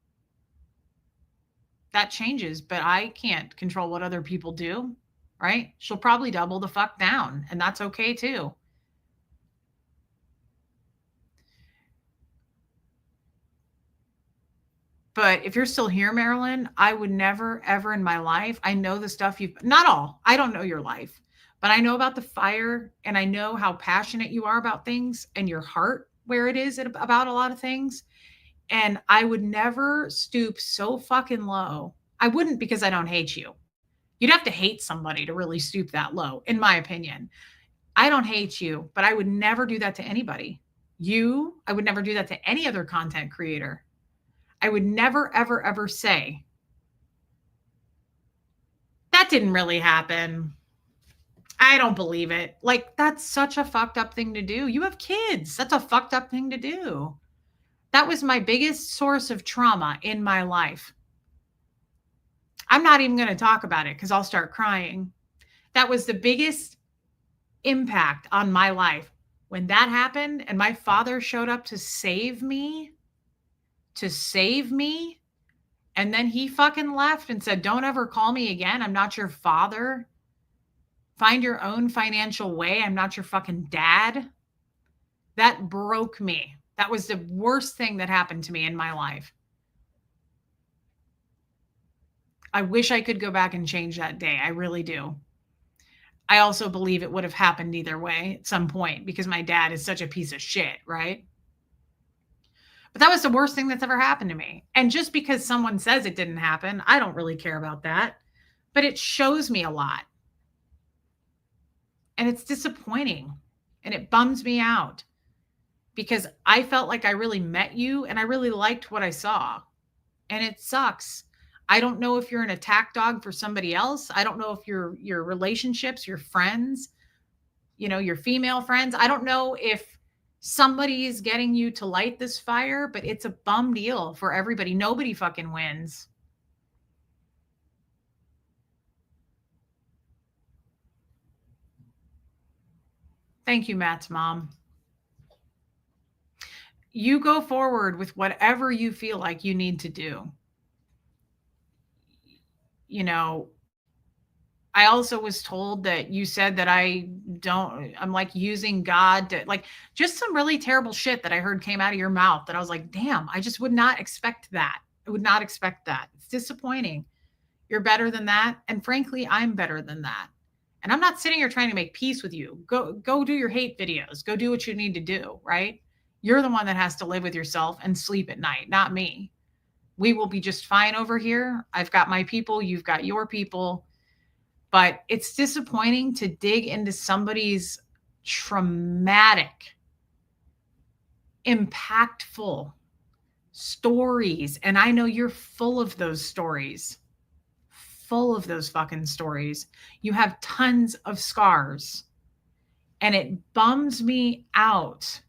that changes, but I can't control what other people do, right? She'll probably double the fuck down, and that's okay too. But if you're still here, Marilyn, I would never, ever in my life, I know the stuff not all, I don't know your life, but I know about the fire and I know how passionate you are about things and your heart where it is about a lot of things. And I would never stoop so fucking low. I wouldn't because I don't hate you. You'd have to hate somebody to really stoop that low, in my opinion. I don't hate you, but I would never do that to anybody. I would never do that to any other content creator. I would never, ever, ever say, that didn't really happen. I don't believe it. Like, that's such a fucked up thing to do. You have kids. That's a fucked up thing to do. That was my biggest source of trauma in my life. I'm not even going to talk about it because I'll start crying. That was the biggest impact on my life. When that happened and my father showed up to save me, and then he fucking left and said, don't ever call me again. I'm not your father. Find your own financial way. I'm not your fucking dad. That broke me. That was the worst thing that happened to me in my life. I wish I could go back and change that day. I really do. I also believe it would have happened either way at some point because my dad is such a piece of shit, right? But that was the worst thing that's ever happened to me. And just because someone says it didn't happen, I don't really care about that. But it shows me a lot. And it's disappointing. And it bums me out because I felt like I really met you and I really liked what I saw. And it sucks. I don't know if you're an attack dog for somebody else. I don't know if your relationships, your friends, your female friends, I don't know if somebody's getting you to light this fire, but it's a bum deal for everybody. Nobody fucking wins. Thank you, Matt's mom. You go forward with whatever you feel like you need to do. I also was told that you said that I'm like using God to like just some really terrible shit that I heard came out of your mouth that I was like, damn, I just would not expect that. I would not expect that. It's disappointing. You're better than that. And frankly, I'm better than that. And I'm not sitting here trying to make peace with you. Go do your hate videos. Go do what you need to do, right? You're the one that has to live with yourself and sleep at night, not me. We will be just fine over here. I've got my people, you've got your people. But it's disappointing to dig into somebody's traumatic, impactful stories. And I know you're full of those stories, full of those fucking stories. You have tons of scars. And it bums me out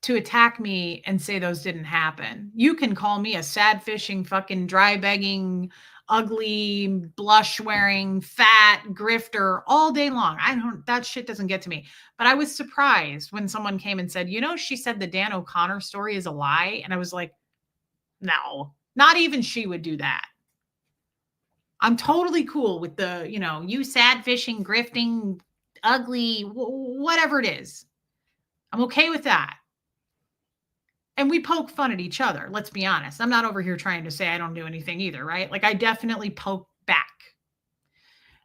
to attack me and say those didn't happen. You can call me a sad fishing, fucking dry begging, ugly, blush wearing, fat grifter all day long. That shit doesn't get to me. But I was surprised when someone came and said, she said the Dan O'Connor story is a lie. And I was like, no, not even she would do that. I'm totally cool with the, you sad fishing, grifting, ugly, whatever it is. I'm okay with that. And we poke fun at each other. Let's be honest. I'm not over here trying to say I don't do anything either, right? Like I definitely poke back.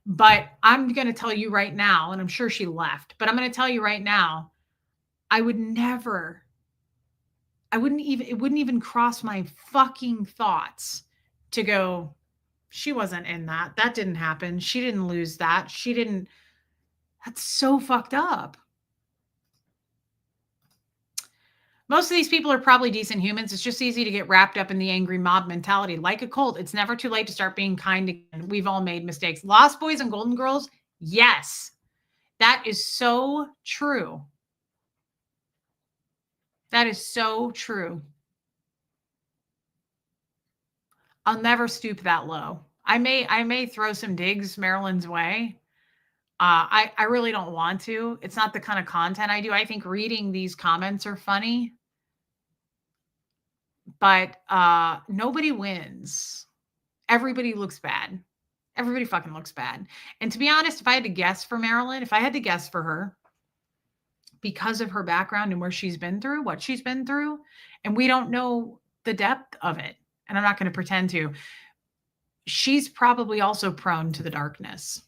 But I'm going to tell you right now, and I'm sure she left, but I'm going to tell you right now, it wouldn't even cross my fucking thoughts to go, she wasn't in that. That didn't happen. She didn't lose that. That's so fucked up. Most of these people are probably decent humans. It's just easy to get wrapped up in the angry mob mentality. Like a cult, it's never too late to start being kind again. We've all made mistakes. Lost Boys and Golden Girls, yes. That is so true. That is so true. I'll never stoop that low. I may throw some digs Marilyn's way. I really don't want to. It's not the kind of content I do. I think reading these comments are funny. But nobody wins. Everybody looks bad. Everybody fucking looks bad. And to be honest, if I had to guess for Marilyn, if I had to guess for her, because of her background and where she's been through, what she's been through, and we don't know the depth of it, and I'm not going to pretend to, she's probably also prone to the darkness.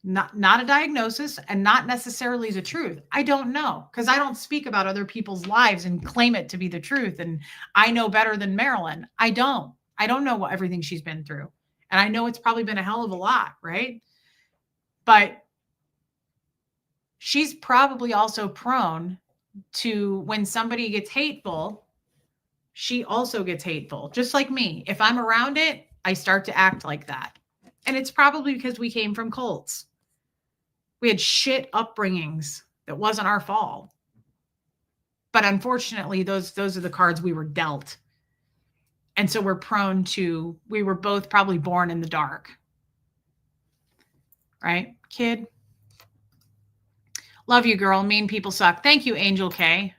Not a diagnosis and not necessarily the truth. I don't know, because I don't speak about other people's lives and claim it to be the truth. And I know better than Marilyn. I don't know everything she's been through. And I know it's probably been a hell of a lot, right? But she's probably also prone to, when somebody gets hateful, she also gets hateful, just like me. If I'm around it, I start to act like that. And it's probably because we came from cults. We had shit upbringings that wasn't our fault. But unfortunately, those are the cards we were dealt. And so we were both probably born in the dark. Right, kid? Love you, girl. Mean people suck. Thank you, Angel K.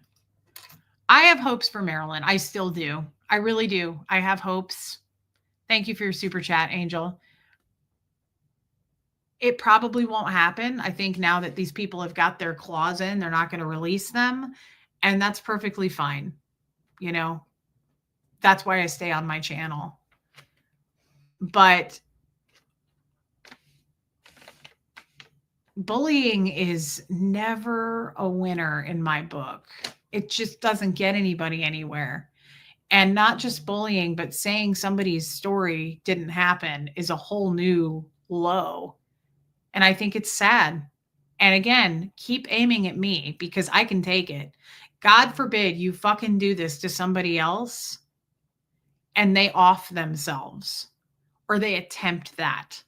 I have hopes for Marilyn. I still do. I really do. I have hopes. Thank you for your super chat, Angel. It probably won't happen. I think now that these people have got their claws in, they're not going to release them. And that's perfectly fine. That's why I stay on my channel. But bullying is never a winner in my book. It just doesn't get anybody anywhere. And not just bullying, but saying somebody's story didn't happen is a whole new low. And I think it's sad. And again, keep aiming at me because I can take it. God forbid you fucking do this to somebody else and they off themselves or they attempt that.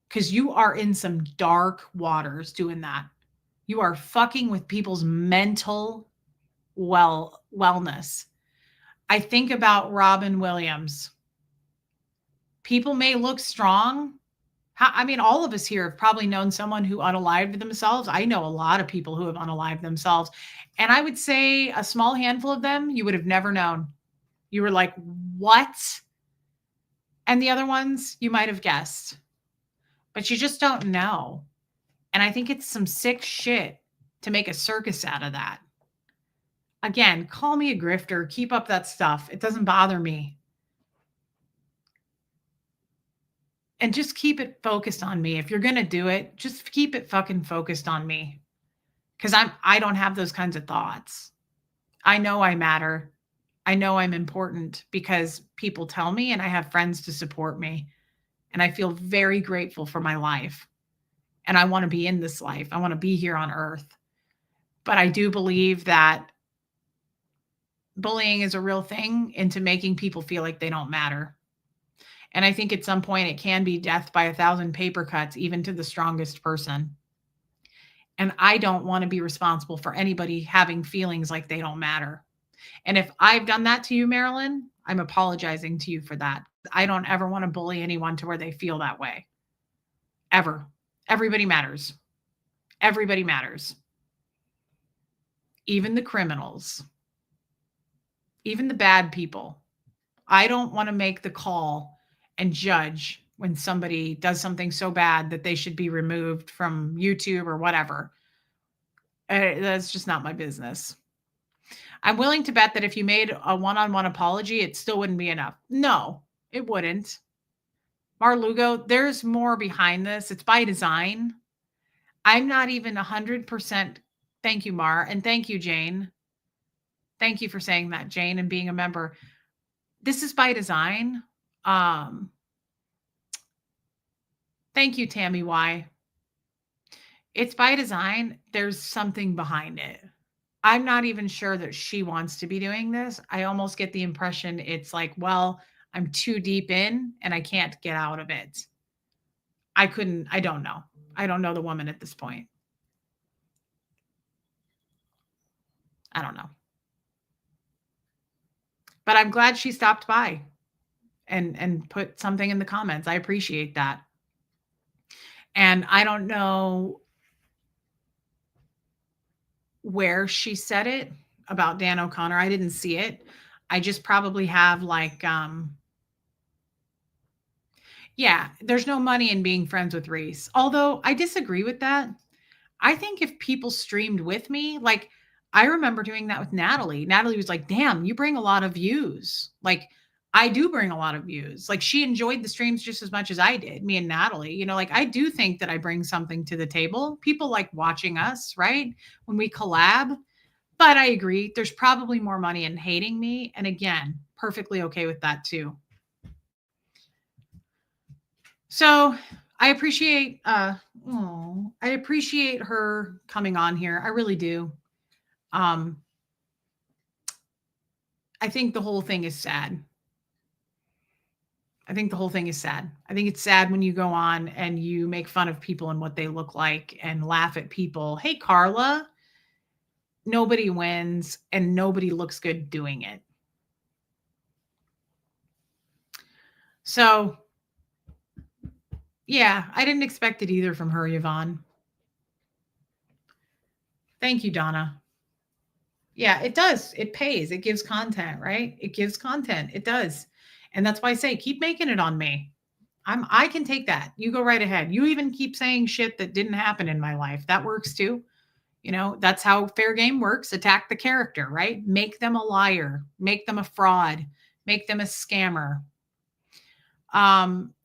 Because you are in some dark waters doing that. You are fucking with people's mental wellness. I think about Robin Williams. People may look strong. All of us here have probably known someone who unalived themselves. I know a lot of people who have unalived themselves. And I would say a small handful of them, you would have never known. You were like, what? And the other ones, you might have guessed. But you just don't know. And I think it's some sick shit to make a circus out of that. Again, call me a grifter. Keep up that stuff. It doesn't bother me. And just keep it focused on me. If you're going to do it, just keep it fucking focused on me. Because I don't have those kinds of thoughts. I know I matter. I know I'm important because people tell me and I have friends to support me. And I feel very grateful for my life. And I want to be in this life. I want to be here on earth. But I do believe that bullying is a real thing into making people feel like they don't matter. And I think at some point it can be death by 1,000 paper cuts, even to the strongest person. And I don't want to be responsible for anybody having feelings like they don't matter. And if I've done that to you, Marilyn, I'm apologizing to you for that. I don't ever want to bully anyone to where they feel that way. Ever. Everybody matters. Everybody matters. Even the criminals, even the bad people. I don't want to make the call and judge when somebody does something so bad that they should be removed from YouTube or whatever. That's just not my business. I'm willing to bet that if you made a one-on-one apology, it still wouldn't be enough. No, it wouldn't. Mar Lugo, there's more behind this. It's by design. I'm not even 100%. Thank you, Mar. And thank you, Jane. Thank you for saying that, Jane, and being a member. This is by design. Thank you, Tammy Y. It's by design. There's something behind it. I'm not even sure that she wants to be doing this. I almost get the impression it's like, well, I'm too deep in and I can't get out of it. I don't know. I don't know the woman at this point. I don't know. But I'm glad she stopped by and put something in the comments. I appreciate that. And I don't know where she said it about Dan O'Connor. I didn't see it. I just probably have like yeah, there's no money in being friends with Reese. Although I disagree with that. I think if people streamed with me, like I remember doing that with Natalie. Natalie was like, "Damn, you bring a lot of views." Like I do bring a lot of views. Like she enjoyed the streams just as much as I did, me and Natalie. You know, like I do think that I bring something to the table. People like watching us, right? When we collab. But I agree, there's probably more money in hating me. And again, perfectly okay with that too. So I appreciate I appreciate her coming on here. I really do. I think the whole thing is sad. I think the whole thing is sad. I think it's sad when you go on and you make fun of people and what they look like and laugh at people. Hey, Carla, nobody wins and nobody looks good doing it. So, yeah, I didn't expect it either from her, Yvonne. Thank you, Donna. Yeah, it does. It pays. It gives content, right? It gives content. It does. And that's why I say keep making it on me. I can take that. You go right ahead. You even keep saying shit that didn't happen in my life. That works too. You know, that's how fair game works. Attack the character, right? Make them a liar, make them a fraud, make them a scammer.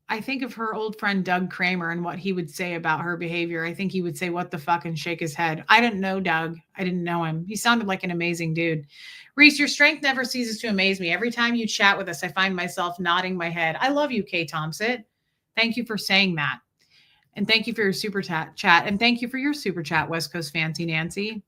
I think of her old friend Doug Kramer and what he would say about her behavior. I think he would say, "What the fuck," and shake his head. I didn't know Doug. I didn't know him. He sounded like an amazing dude. Reese, your strength never ceases to amaze me. Every time you chat with us, I find myself nodding my head. I love you, Kay Thompson. Thank you for saying that. And thank you for your super chat. And thank you for your super chat, West Coast Fancy Nancy.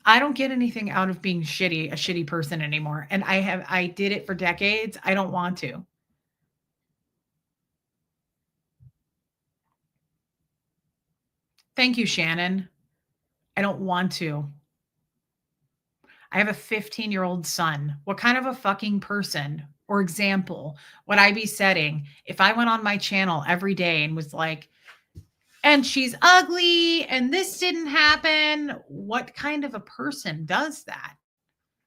I don't get anything out of being a shitty person anymore. And I did it for decades. I don't want to. Thank you, Shannon. I don't want to. I have a 15-year-old son. What kind of a fucking person or example would I be setting if I went on my channel every day and was like, and she's ugly and this didn't happen? What kind of a person does that?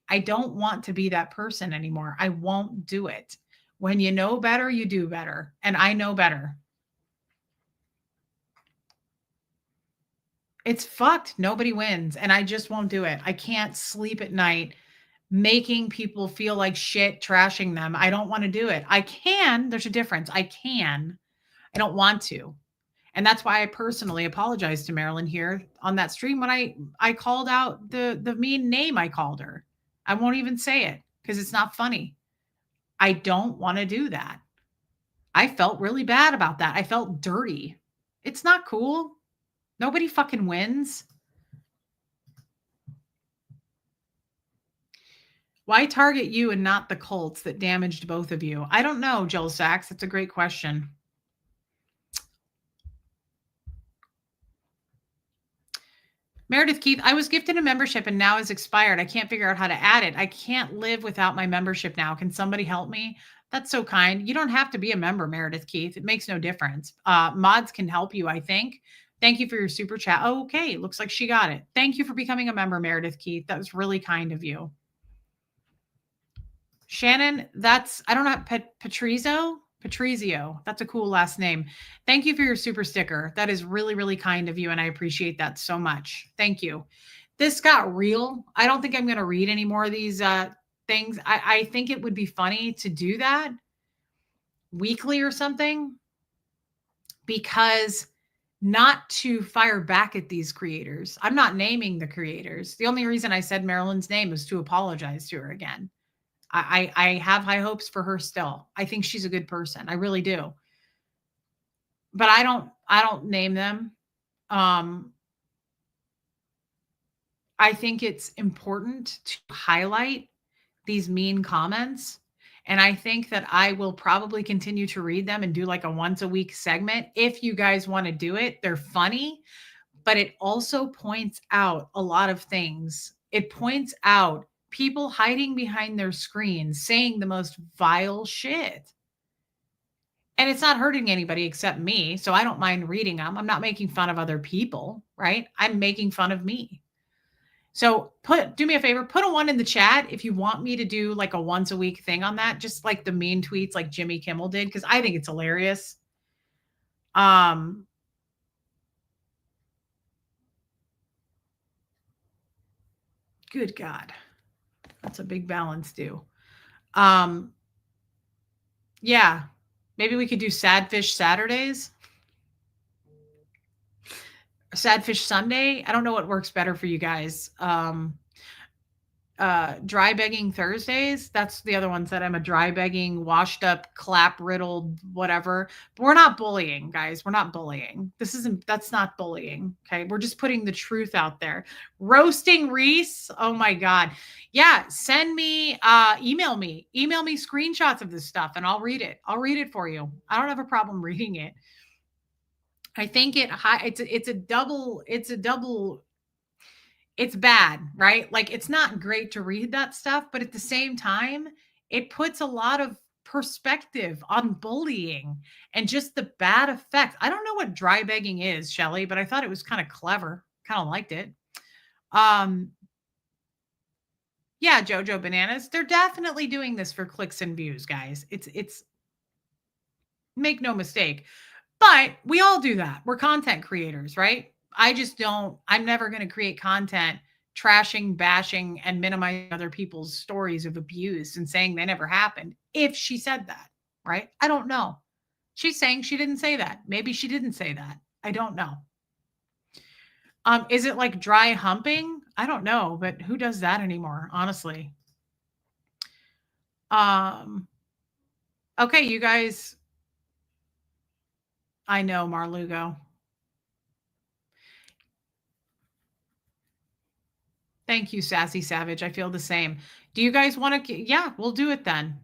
I don't want to be that person anymore. I won't do it. When you know better, you do better. And I know better. It's fucked. Nobody wins. And I just won't do it. I can't sleep at night making people feel like shit, trashing them. I don't want to do it. I can. There's a difference. I can. I don't want to. And that's why I personally apologized to Marilyn here on that stream when I called out the mean name I called her. I won't even say it because it's not funny. I don't want to do that. I felt really bad about that. I felt dirty. It's not cool. Nobody fucking wins. Why target you and not the cults that damaged both of you? I don't know, Joel Sachs. That's a great question. Meredith Keith, I was gifted a membership and now it's expired. I can't figure out how to add it. I can't live without my membership now. Can somebody help me? That's so kind. You don't have to be a member, Meredith Keith. It makes no difference. Mods can help you, I think. Thank you for your super chat. Oh, okay. Looks like she got it. Thank you for becoming a member, Meredith Keith. That was really kind of you. Shannon, that's, I don't know, Patrizio. That's a cool last name. Thank you for your super sticker. That is really, really kind of you. And I appreciate that so much. Thank you. This got real. I don't think I'm going to read any more of these things. I think it would be funny to do that weekly or something, because not to fire back at these creators. I'm not naming the creators. The only reason I said Marilyn's name is to apologize to her again. I have high hopes for her still. I think she's a good person. I really do. But I don't name them. I think it's important to highlight these mean comments. And I think that I will probably continue to read them and do like a once a week segment. If you guys want to do it, they're funny, but it also points out a lot of things. It points out people hiding behind their screens saying the most vile shit. And it's not hurting anybody except me. So I don't mind reading them. I'm not making fun of other people, right? I'm making fun of me. So do me a favor, put a 1 in the chat if you want me to do like a once a week thing on that, just like the mean tweets like Jimmy Kimmel did, because I think it's hilarious. Good God. That's a big balance due. Yeah. Maybe we could do Sad Fish Saturdays. Sad Fish Sunday. I don't know what works better for you guys. Dry begging Thursdays. That's the other ones that I'm a dry begging, washed up, clap riddled, whatever. But we're not bullying, guys. We're not bullying. That's not bullying. Okay. We're just putting the truth out there. Roasting Reese. Oh my God. Yeah. Send me, email me screenshots of this stuff and I'll read it. I'll read it for you. I don't have a problem reading it. I think it's a double, it's bad, right? Like it's not great to read that stuff, but at the same time, it puts a lot of perspective on bullying and just the bad effects. I don't know what dry begging is, Shelly, but I thought it was kind of clever. Kind of liked it. Yeah, Jojo Bananas. They're definitely doing this for clicks and views, guys. It's make no mistake. But we all do that. We're content creators, right? I'm never going to create content trashing, bashing, and minimizing other people's stories of abuse and saying they never happened. If she said that, right? I don't know. She's saying she didn't say that. Maybe she didn't say that. I don't know. Is it like dry humping? I don't know, but who does that anymore? Honestly. Okay, you guys. I know, Marlugo. Thank you, Sassy Savage. I feel the same. Do you guys want to? Yeah, we'll do it then.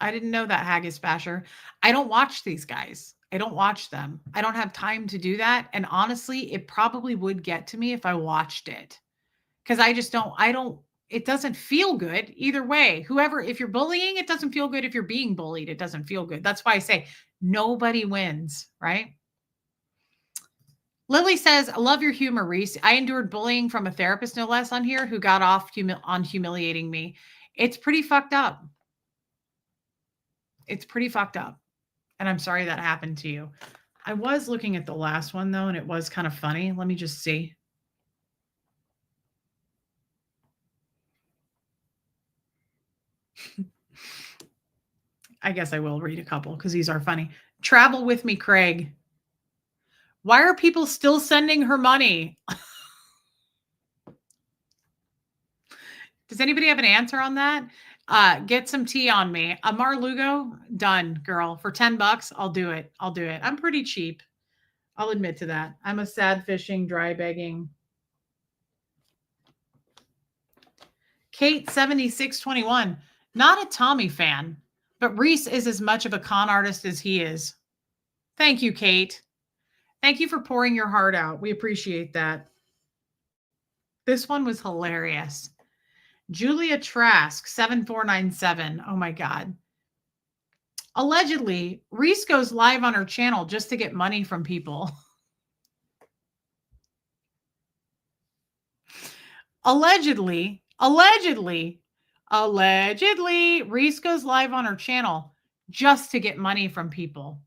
I didn't know that, Haggis Basher. I don't watch these guys. I don't watch them. I don't have time to do that. And honestly, it probably would get to me if I watched it. Because it doesn't feel good either way. If you're bullying, it doesn't feel good. If you're being bullied, it doesn't feel good. That's why I say nobody wins, right? Lily says, I love your humor, Reese. I endured bullying from a therapist, no less, on here who got off on humiliating me. It's pretty fucked up. It's pretty fucked up. And I'm sorry that happened to you. I was looking at the last one, though, and it was kind of funny. Let me just see. I guess I will read a couple because these are funny. Travel with me, Craig. Why are people still sending her money? Does anybody have an answer on that? Get some tea on me. Amar Lugo, done, girl. For $10, I'll do it. I'm pretty cheap. I'll admit to that. I'm a sad fishing, dry begging. Kate7621, not a Tommy fan, but Reese is as much of a con artist as he is. Thank you, Kate. Thank you for pouring your heart out. We appreciate that. This one was hilarious. Julia Trask, 7497. Oh my God. Allegedly, Reese goes live on her channel just to get money from people. Allegedly, Reese goes live on her channel just to get money from people.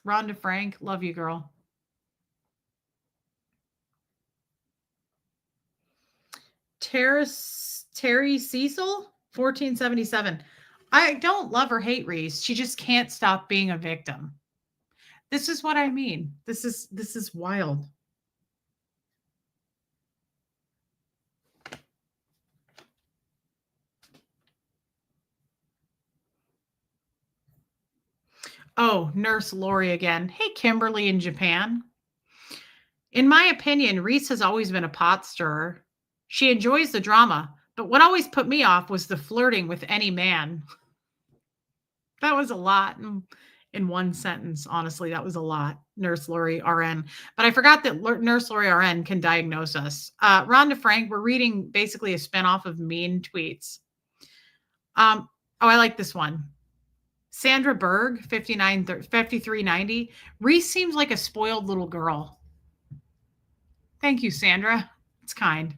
Rhonda Frank, love you, girl. Terry Cecil, 1477. I don't love or hate Reese. She just can't stop being a victim. This is what I mean. This is wild. Oh, Nurse Lori again. Hey, Kimberly in Japan. In my opinion, Reese has always been a pot stirrer. She enjoys the drama, but what always put me off was the flirting with any man. That was a lot in one sentence. Honestly, that was a lot. Nurse Lori RN. But I forgot that Nurse Lori RN can diagnose us. Rhonda Frank, we're reading basically a spinoff of Mean Tweets. Oh, I like this one. Sandra Berg, 5390. Reese seems like a spoiled little girl. Thank you, Sandra. It's kind.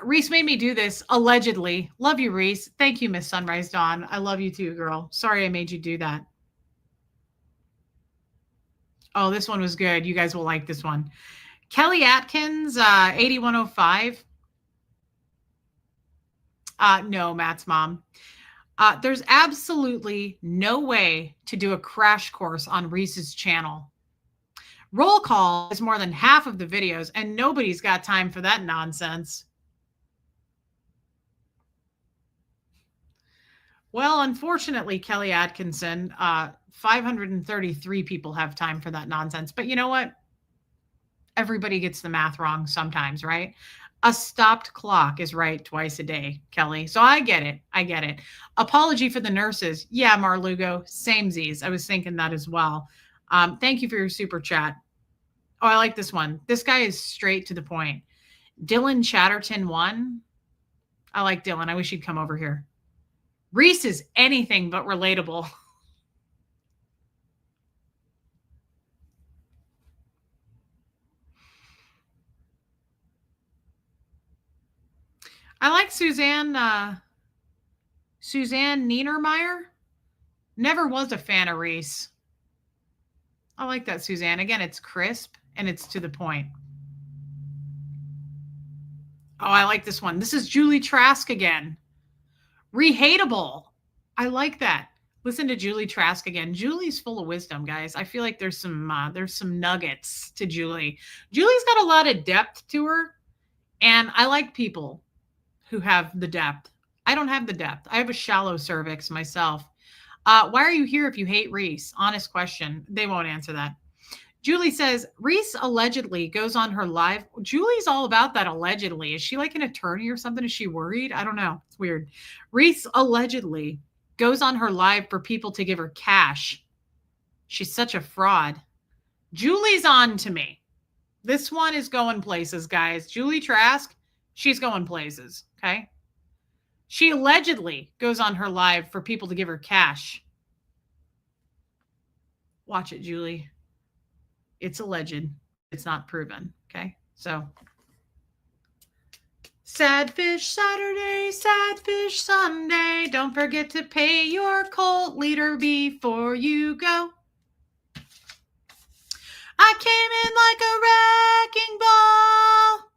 Reese made me do this, allegedly. Love you, Reese. Thank you, Miss Sunrise Dawn. I love you too, girl. Sorry I made you do that. Oh, this one was good. You guys will like this one. Kelly Atkins, 8105. No, Matt's mom. There's absolutely no way to do a crash course on Reese's channel. Roll call is more than half of the videos, and nobody's got time for that nonsense. Well, unfortunately, Kelly Atkinson, 533 people have time for that nonsense. But you know what? Everybody gets the math wrong sometimes, right? A stopped clock is right twice a day, Kelly. So I get it. I get it. Apology for the nurses. Yeah, Marlugo, samesies. I was thinking that as well. Thank you for your super chat. Oh, I like this one. This guy is straight to the point. Dylan Chatterton 1. I like Dylan. I wish he'd come over here. Reese is anything but relatable. I like Suzanne Nienermeyer. Never was a fan of Reese. I like that, Suzanne. Again, it's crisp and it's to the point. Oh, I like this one. This is Julie Trask again. Rehatable. I like that. Listen to Julie Trask again. Julie's full of wisdom, guys. I feel like there's some nuggets to Julie. Julie's got a lot of depth to her, and I like people who have the depth. I don't have the depth. I have a shallow cervix myself. Why are you here if you hate Reese? Honest question. They won't answer that. Julie says, Reese allegedly goes on her live. Julie's all about that allegedly. Is she like an attorney or something? Is she worried? I don't know. It's weird. Reese allegedly goes on her live for people to give her cash. She's such a fraud. Julie's on to me. This one is going places, guys. Julie Trask, she's going places, okay? She allegedly goes on her live for people to give her cash. Watch it, Julie. It's alleged. It's not proven. Okay. So sad fish Saturday, sad fish Sunday. Don't forget to pay your cult leader before you go. I came in like a wrecking ball.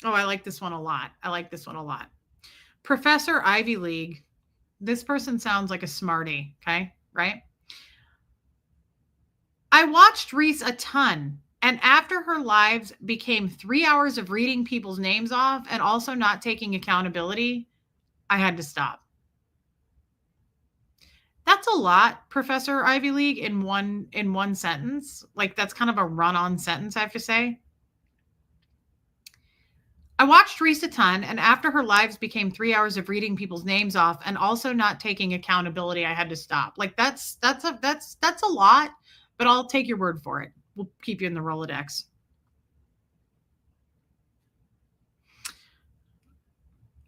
Oh, I like this one a lot. I like this one a lot. Professor Ivy League. This person sounds like a smarty. Okay. Right. I watched Reese a ton, and after her lives became 3 hours of reading people's names off and also not taking accountability, I had to stop. That's a lot, Professor Ivy League, in one sentence. Like, that's kind of a run-on sentence, I have to say. I watched Reese a ton, and after her lives became 3 hours of reading people's names off and also not taking accountability, I had to stop. Like, that's a lot, but I'll take your word for it. We'll keep you in the Rolodex.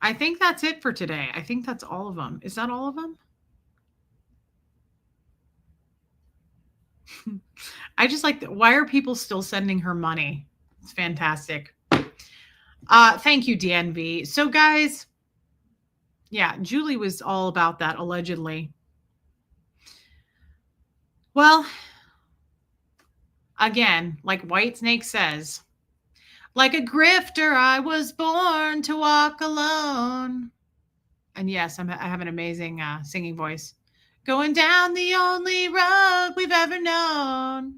I think that's it for today. I think that's all of them. Is that all of them? I just like why are people still sending her money? It's fantastic. Thank you, DNV. So, guys, yeah, Julie was all about that allegedly. Well, again, like Whitesnake says, like a grifter, I was born to walk alone. And yes, I have an amazing singing voice. Going down the only road we've ever known.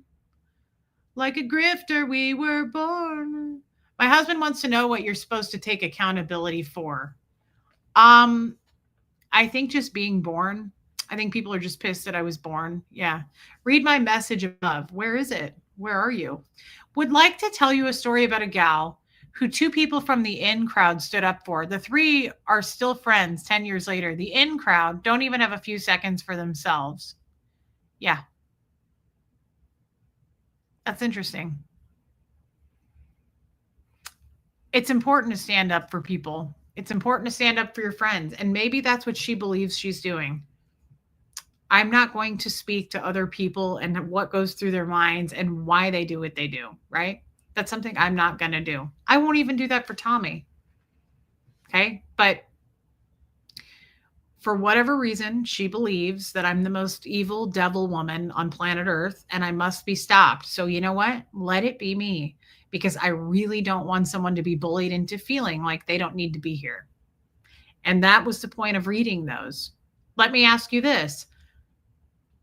Like a grifter, we were born. My husband wants to know what you're supposed to take accountability for. Um, I think just being born. I think people are just pissed that I was born. Yeah. Read my message above. Where is it? Where are you? Would like to tell you a story about a gal who two people from the in crowd stood up for. The three are still friends 10 years later. The in crowd don't even have a few seconds for themselves. Yeah. That's interesting. It's important to stand up for people. It's important to stand up for your friends. And maybe that's what she believes she's doing. I'm not going to speak to other people and what goes through their minds and why they do what they do, right? That's something I'm not going to do. I won't even do that for Tommy. Okay. But for whatever reason, she believes that I'm the most evil devil woman on planet Earth and I must be stopped. So, you know what? Let it be me because I really don't want someone to be bullied into feeling like they don't need to be here. And that was the point of reading those. Let me ask you this.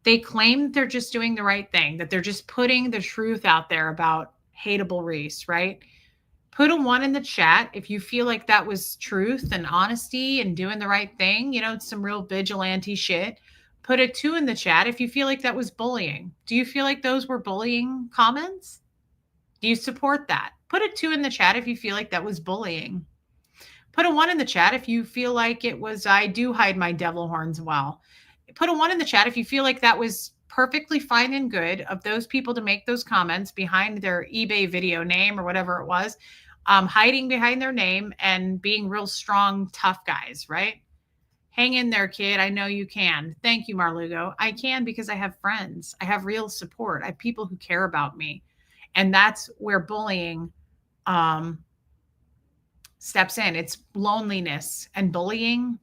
They claim they're just doing the right thing, that they're just putting the truth out there about Hateable Reese, right? Put a one in the chat if you feel like that was truth and honesty and doing the right thing. You know, it's some real vigilante shit. Put a two in the chat if you feel like that was bullying. Do you feel like those were bullying comments? Do you support that? Put a two in the chat if you feel like that was bullying. Put a one in the chat if you feel like it was, I do hide my devil horns well. Put a one in the chat if you feel like that was perfectly fine and good of those people to make those comments behind their eBay video name or whatever it was, hiding behind their name and being real strong, tough guys, right? Hang in there, kid. I know you can. Thank you, Marlugo. I can because I have friends. I have real support. I have people who care about me. And that's where bullying steps in. It's loneliness, and bullying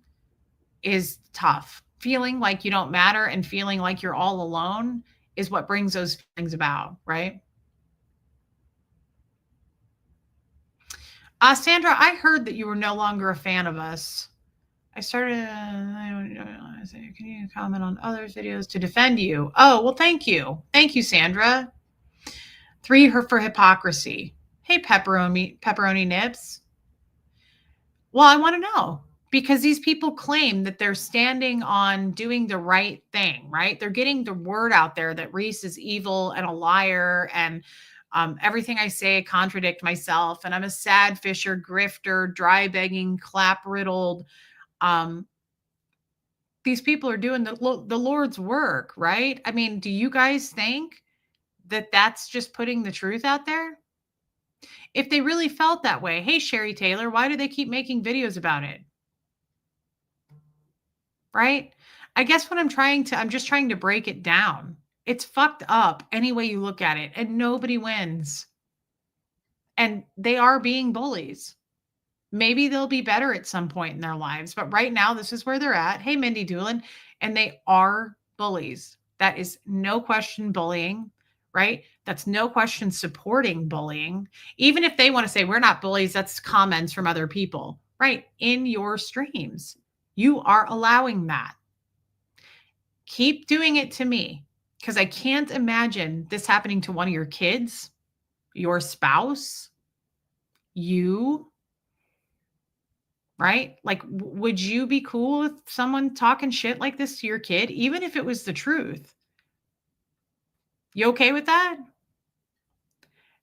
is tough. Feeling like you don't matter and feeling like you're all alone is what brings those feelings about, right? Sandra, I heard that you were no longer a fan of us. I started, can you comment on others' videos to defend you? Oh, well, thank you. Thank you, Sandra. 3 for hypocrisy. Hey, pepperoni nips. Well, I want to know because these people claim that they're standing on doing the right thing, right? They're getting the word out there that Reese is evil and a liar and everything I say, I contradict myself. And I'm a sad fisher, grifter, dry begging, clap riddled. These people are doing the Lord's work, right? I mean, do you guys think that that's just putting the truth out there? If they really felt that way, hey, Sherry Taylor, why do they keep making videos about it? Right? I guess what I'm just trying to break it down. It's fucked up any way you look at it, and nobody wins. And they are being bullies. Maybe they'll be better at some point in their lives, but right now, this is where they're at. Hey, Mindy Doolin, and they are bullies. That is no question bullying, right? That's no question supporting bullying. Even if they want to say we're not bullies, that's comments from other people, right? In your streams, you are allowing that. Keep doing it to me because I can't imagine this happening to one of your kids, your spouse, you. right? Like, would you be cool with someone talking shit like this to your kid, even if it was the truth? You okay with that?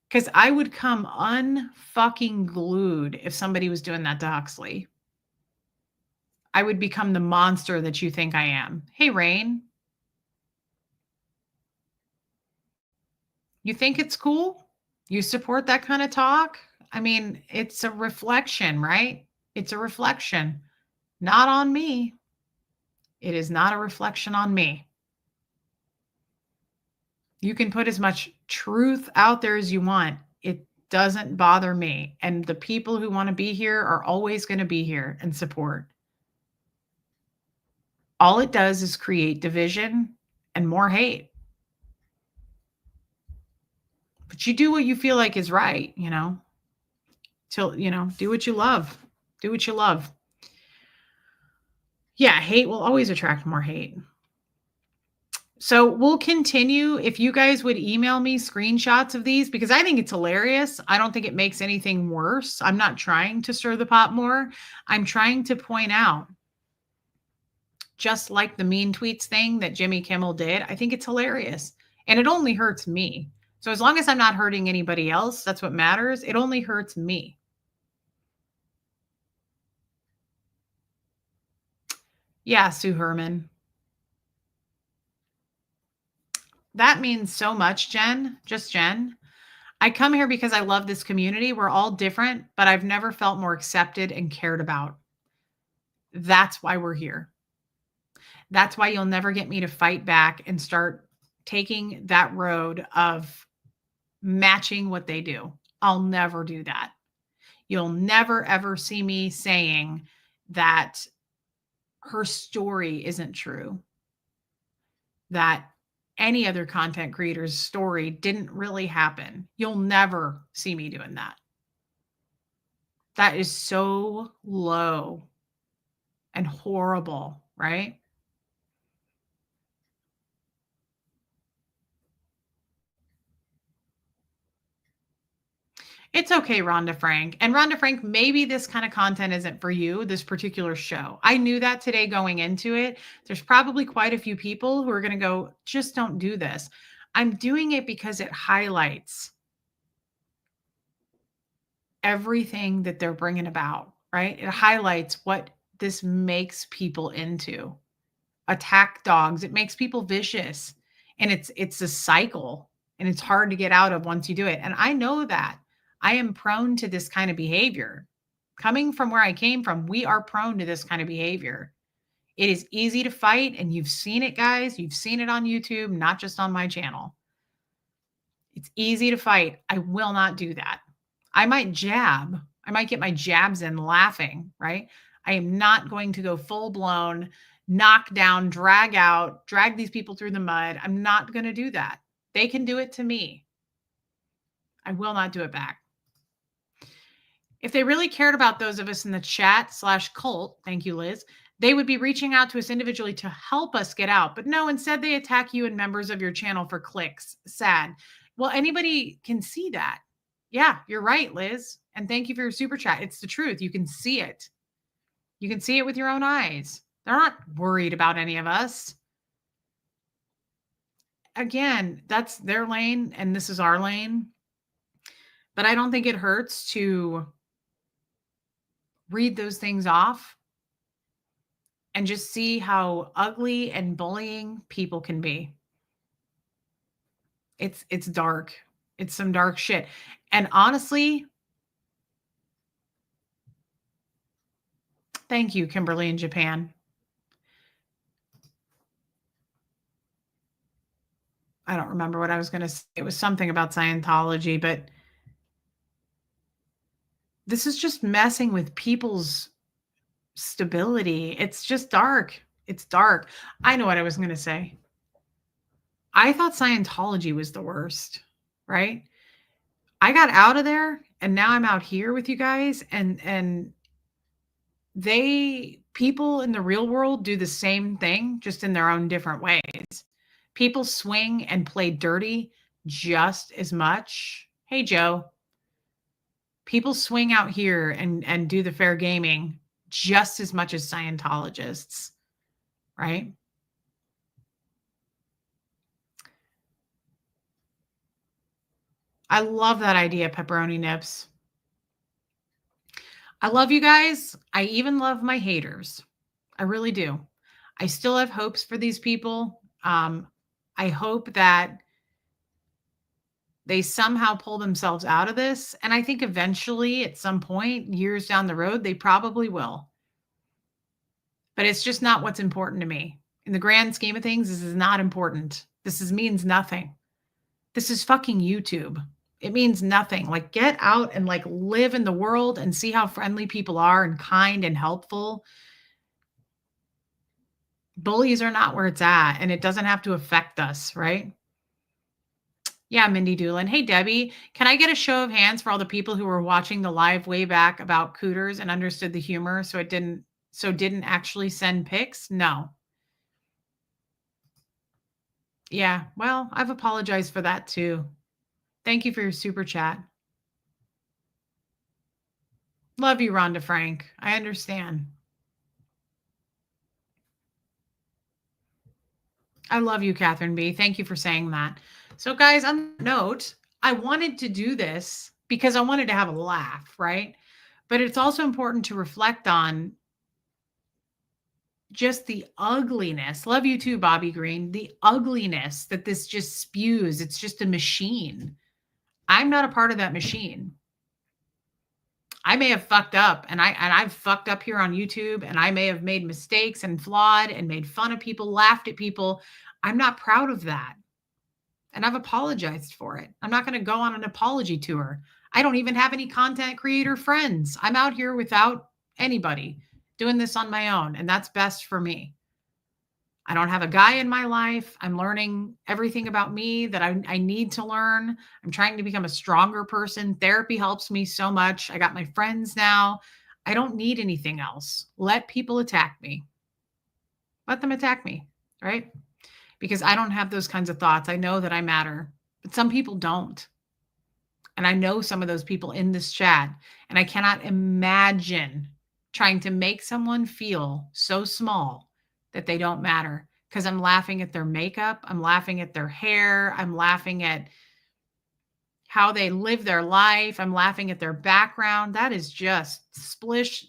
Because I would come unfucking glued if somebody was doing that to Huxley. I would become the monster that you think I am. Hey, Rain, you think it's cool? You support that kind of talk? I mean, it's a reflection, right? It's a reflection, not on me. It is not a reflection on me. You can put as much truth out there as you want. It doesn't bother me. And the people who want to be here are always going to be here and support. All it does is create division and more hate. But you do what you feel like is right, till, do what you love. Do what you love. Yeah, hate will always attract more hate. So we'll continue. If you guys would email me screenshots of these, because I think it's hilarious. I don't think it makes anything worse. I'm not trying to stir the pot more. I'm trying to point out, just like the mean tweets thing that Jimmy Kimmel did, I think it's hilarious. And it only hurts me. So as long as I'm not hurting anybody else, that's what matters. It only hurts me. Yeah, Sue Herman. That means so much, Jen. Just Jen. I come here because I love this community. We're all different, but I've never felt more accepted and cared about. That's why we're here. That's why you'll never get me to fight back and start taking that road of matching what they do. I'll never do that. You'll never, ever see me saying that her story isn't true, that any other content creator's story didn't really happen. You'll never see me doing that. That is so low and horrible, right? It's okay, Rhonda Frank. And Rhonda Frank, maybe this kind of content isn't for you, this particular show. I knew that today going into it. There's probably quite a few people who are going to go, just don't do this. I'm doing it because it highlights everything that they're bringing about, right? It highlights what this makes people into. Attack dogs. It makes people vicious. And it's a cycle, and it's hard to get out of once you do it. And I know that. I am prone to this kind of behavior. Coming from where I came from, we are prone to this kind of behavior. It is easy to fight, and you've seen it, guys. You've seen it on YouTube, not just on my channel. It's easy to fight. I will not do that. I might jab. I might get my jabs in laughing, right? I am not going to go full blown, knock down, drag out, drag these people through the mud. I'm not going to do that. They can do it to me. I will not do it back. If they really cared about those of us in the chat/cult, thank you, Liz, they would be reaching out to us individually to help us get out. But no, instead they attack you and members of your channel for clicks. Sad. Well, anybody can see that. Yeah, you're right, Liz. And thank you for your super chat. It's the truth. You can see it. You can see it with your own eyes. They're not worried about any of us. Again, that's their lane and this is our lane. But I don't think it hurts to read those things off and just see how ugly and bullying people can be. It's dark. It's some dark shit. And honestly, thank you, Kimberly in Japan. I don't remember what I was going to say. It was something about Scientology, but this is just messing with people's stability. It's just dark. It's dark. I know what I was going to say. I thought Scientology was the worst, right? I got out of there and now I'm out here with you guys and people in the real world do the same thing just in their own different ways. People swing and play dirty just as much. Hey Joe. People swing out here and do the fair gaming just as much as Scientologists, right? I love that idea, pepperoni nips. I love you guys. I even love my haters. I really do. I still have hopes for these people. I hope that they somehow pull themselves out of this. And I think eventually, at some point, years down the road, they probably will. But it's just not what's important to me. In the grand scheme of things, this is not important. Means nothing. This is fucking YouTube. It means nothing. Like, get out and like live in the world and see how friendly people are and kind and helpful. Bullies are not where it's at, and it doesn't have to affect us, right? Yeah, Mindy Doolin. Hey, Debbie, can I get a show of hands for all the people who were watching the live way back about cooters and understood the humor didn't actually send pics? No. Yeah, well, I've apologized for that too. Thank you for your super chat. Love you, Rhonda Frank. I understand. I love you, Catherine B. Thank you for saying that. So, guys, on that note, I wanted to do this because I wanted to have a laugh, right? But it's also important to reflect on just the ugliness. Love you too, Bobby Green. The ugliness that this just spews. It's just a machine. I'm not a part of that machine. I may have fucked up and I've fucked up here on YouTube and I may have made mistakes and flawed and made fun of people, laughed at people. I'm not proud of that. And I've apologized for it. I'm not going to go on an apology tour. I don't even have any content creator friends. I'm out here without anybody doing this on my own, and that's best for me. I don't have a guy in my life. I'm learning everything about me that I need to learn. I'm trying to become a stronger person. Therapy helps me so much. I got my friends now. I don't need anything else. Let people attack me. Let them attack me, right? Because I don't have those kinds of thoughts. I know that I matter, but some people don't. And I know some of those people in this chat, and I cannot imagine trying to make someone feel so small that they don't matter because I'm laughing at their makeup. I'm laughing at their hair. I'm laughing at how they live their life. I'm laughing at their background. That is just splish,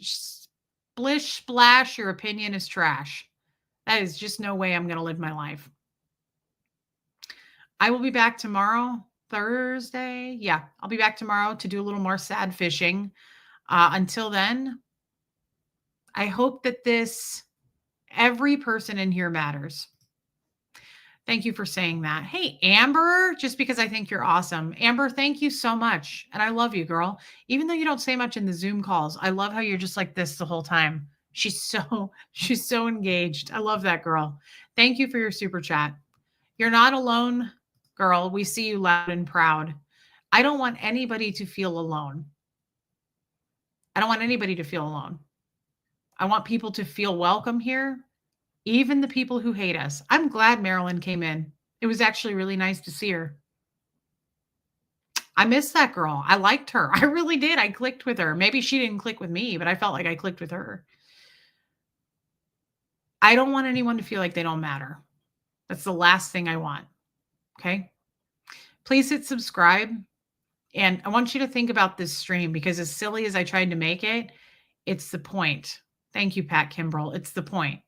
splash. Your opinion is trash. That is just no way I'm going to live my life. I will be back tomorrow, Thursday. Yeah, I'll be back tomorrow to do a little more sad fishing. Until then, I hope that every person in here matters. Thank you for saying that. Hey, Amber, just because I think you're awesome. Amber, thank you so much. And I love you, girl. Even though you don't say much in the Zoom calls, I love how you're just like this the whole time. She's so engaged. I love that girl. Thank you for your super chat. You're not alone, girl. We see you loud and proud. I don't want anybody to feel alone. I don't want anybody to feel alone. I want people to feel welcome here, even the people who hate us. I'm glad Marilyn came in. It was actually really nice to see her. I miss that girl. I liked her. I really did. I clicked with her. Maybe she didn't click with me, but I felt like I clicked with her. I don't want anyone to feel like they don't matter. That's the last thing I want. Okay? Please hit subscribe. And I want you to think about this stream because as silly as I tried to make it, it's the point. Thank you, Pat Kimbrell. It's the point.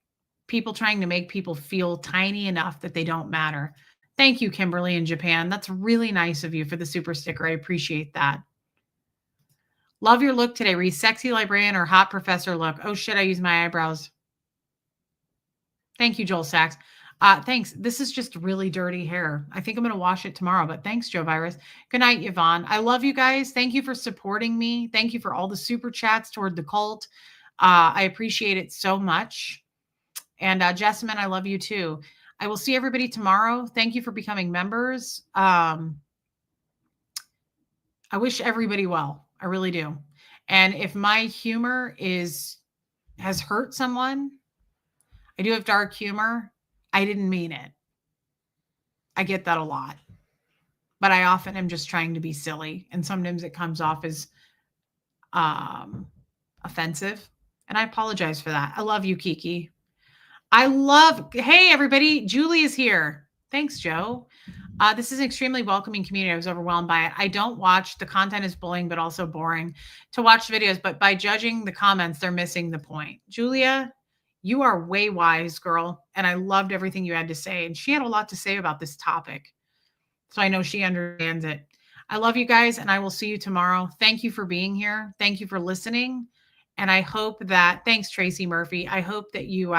People trying to make people feel tiny enough that they don't matter. Thank you, Kimberly in Japan. That's really nice of you for the super sticker. I appreciate that. Love your look today, Reese. Sexy librarian or hot professor look. Oh, shit, I use my eyebrows. Thank you, Joel Sachs. Thanks. This is just really dirty hair. I think I'm going to wash it tomorrow, but thanks, Joe Virus. Good night, Yvonne. I love you guys. Thank you for supporting me. Thank you for all the super chats toward the cult. I appreciate it so much. And Jessamine, I love you too. I will see everybody tomorrow. Thank you for becoming members. I wish everybody well. I really do. And if my humor has hurt someone, I do have dark humor. I didn't mean it. I get that a lot. But I often am just trying to be silly. And sometimes it comes off as offensive. And I apologize for that. I love you, Kiki. Hey, everybody. Julie is here. Thanks, Joe. This is an extremely welcoming community. I was overwhelmed by it. I don't watch. The content is bullying, but also boring to watch videos. But by judging the comments, they're missing the point. Julia, you are way wise, girl. And I loved everything you had to say. And she had a lot to say about this topic. So I know she understands it. I love you guys, and I will see you tomorrow. Thank you for being here. Thank you for listening. And I hope that, thanks, Tracy Murphy. I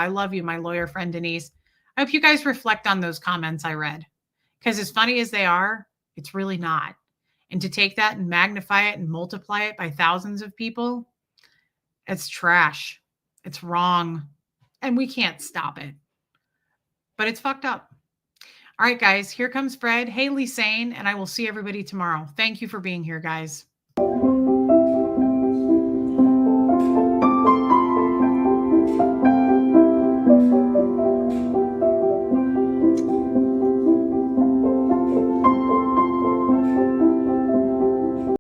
love you, my lawyer friend, Denise. I hope you guys reflect on those comments I read, because as funny as they are, it's really not. And to take that and magnify it and multiply it by thousands of people, it's trash. It's wrong. And we can't stop it. But it's fucked up. All right, guys, here comes Fred. Haley Sane, and I will see everybody tomorrow. Thank you for being here, guys.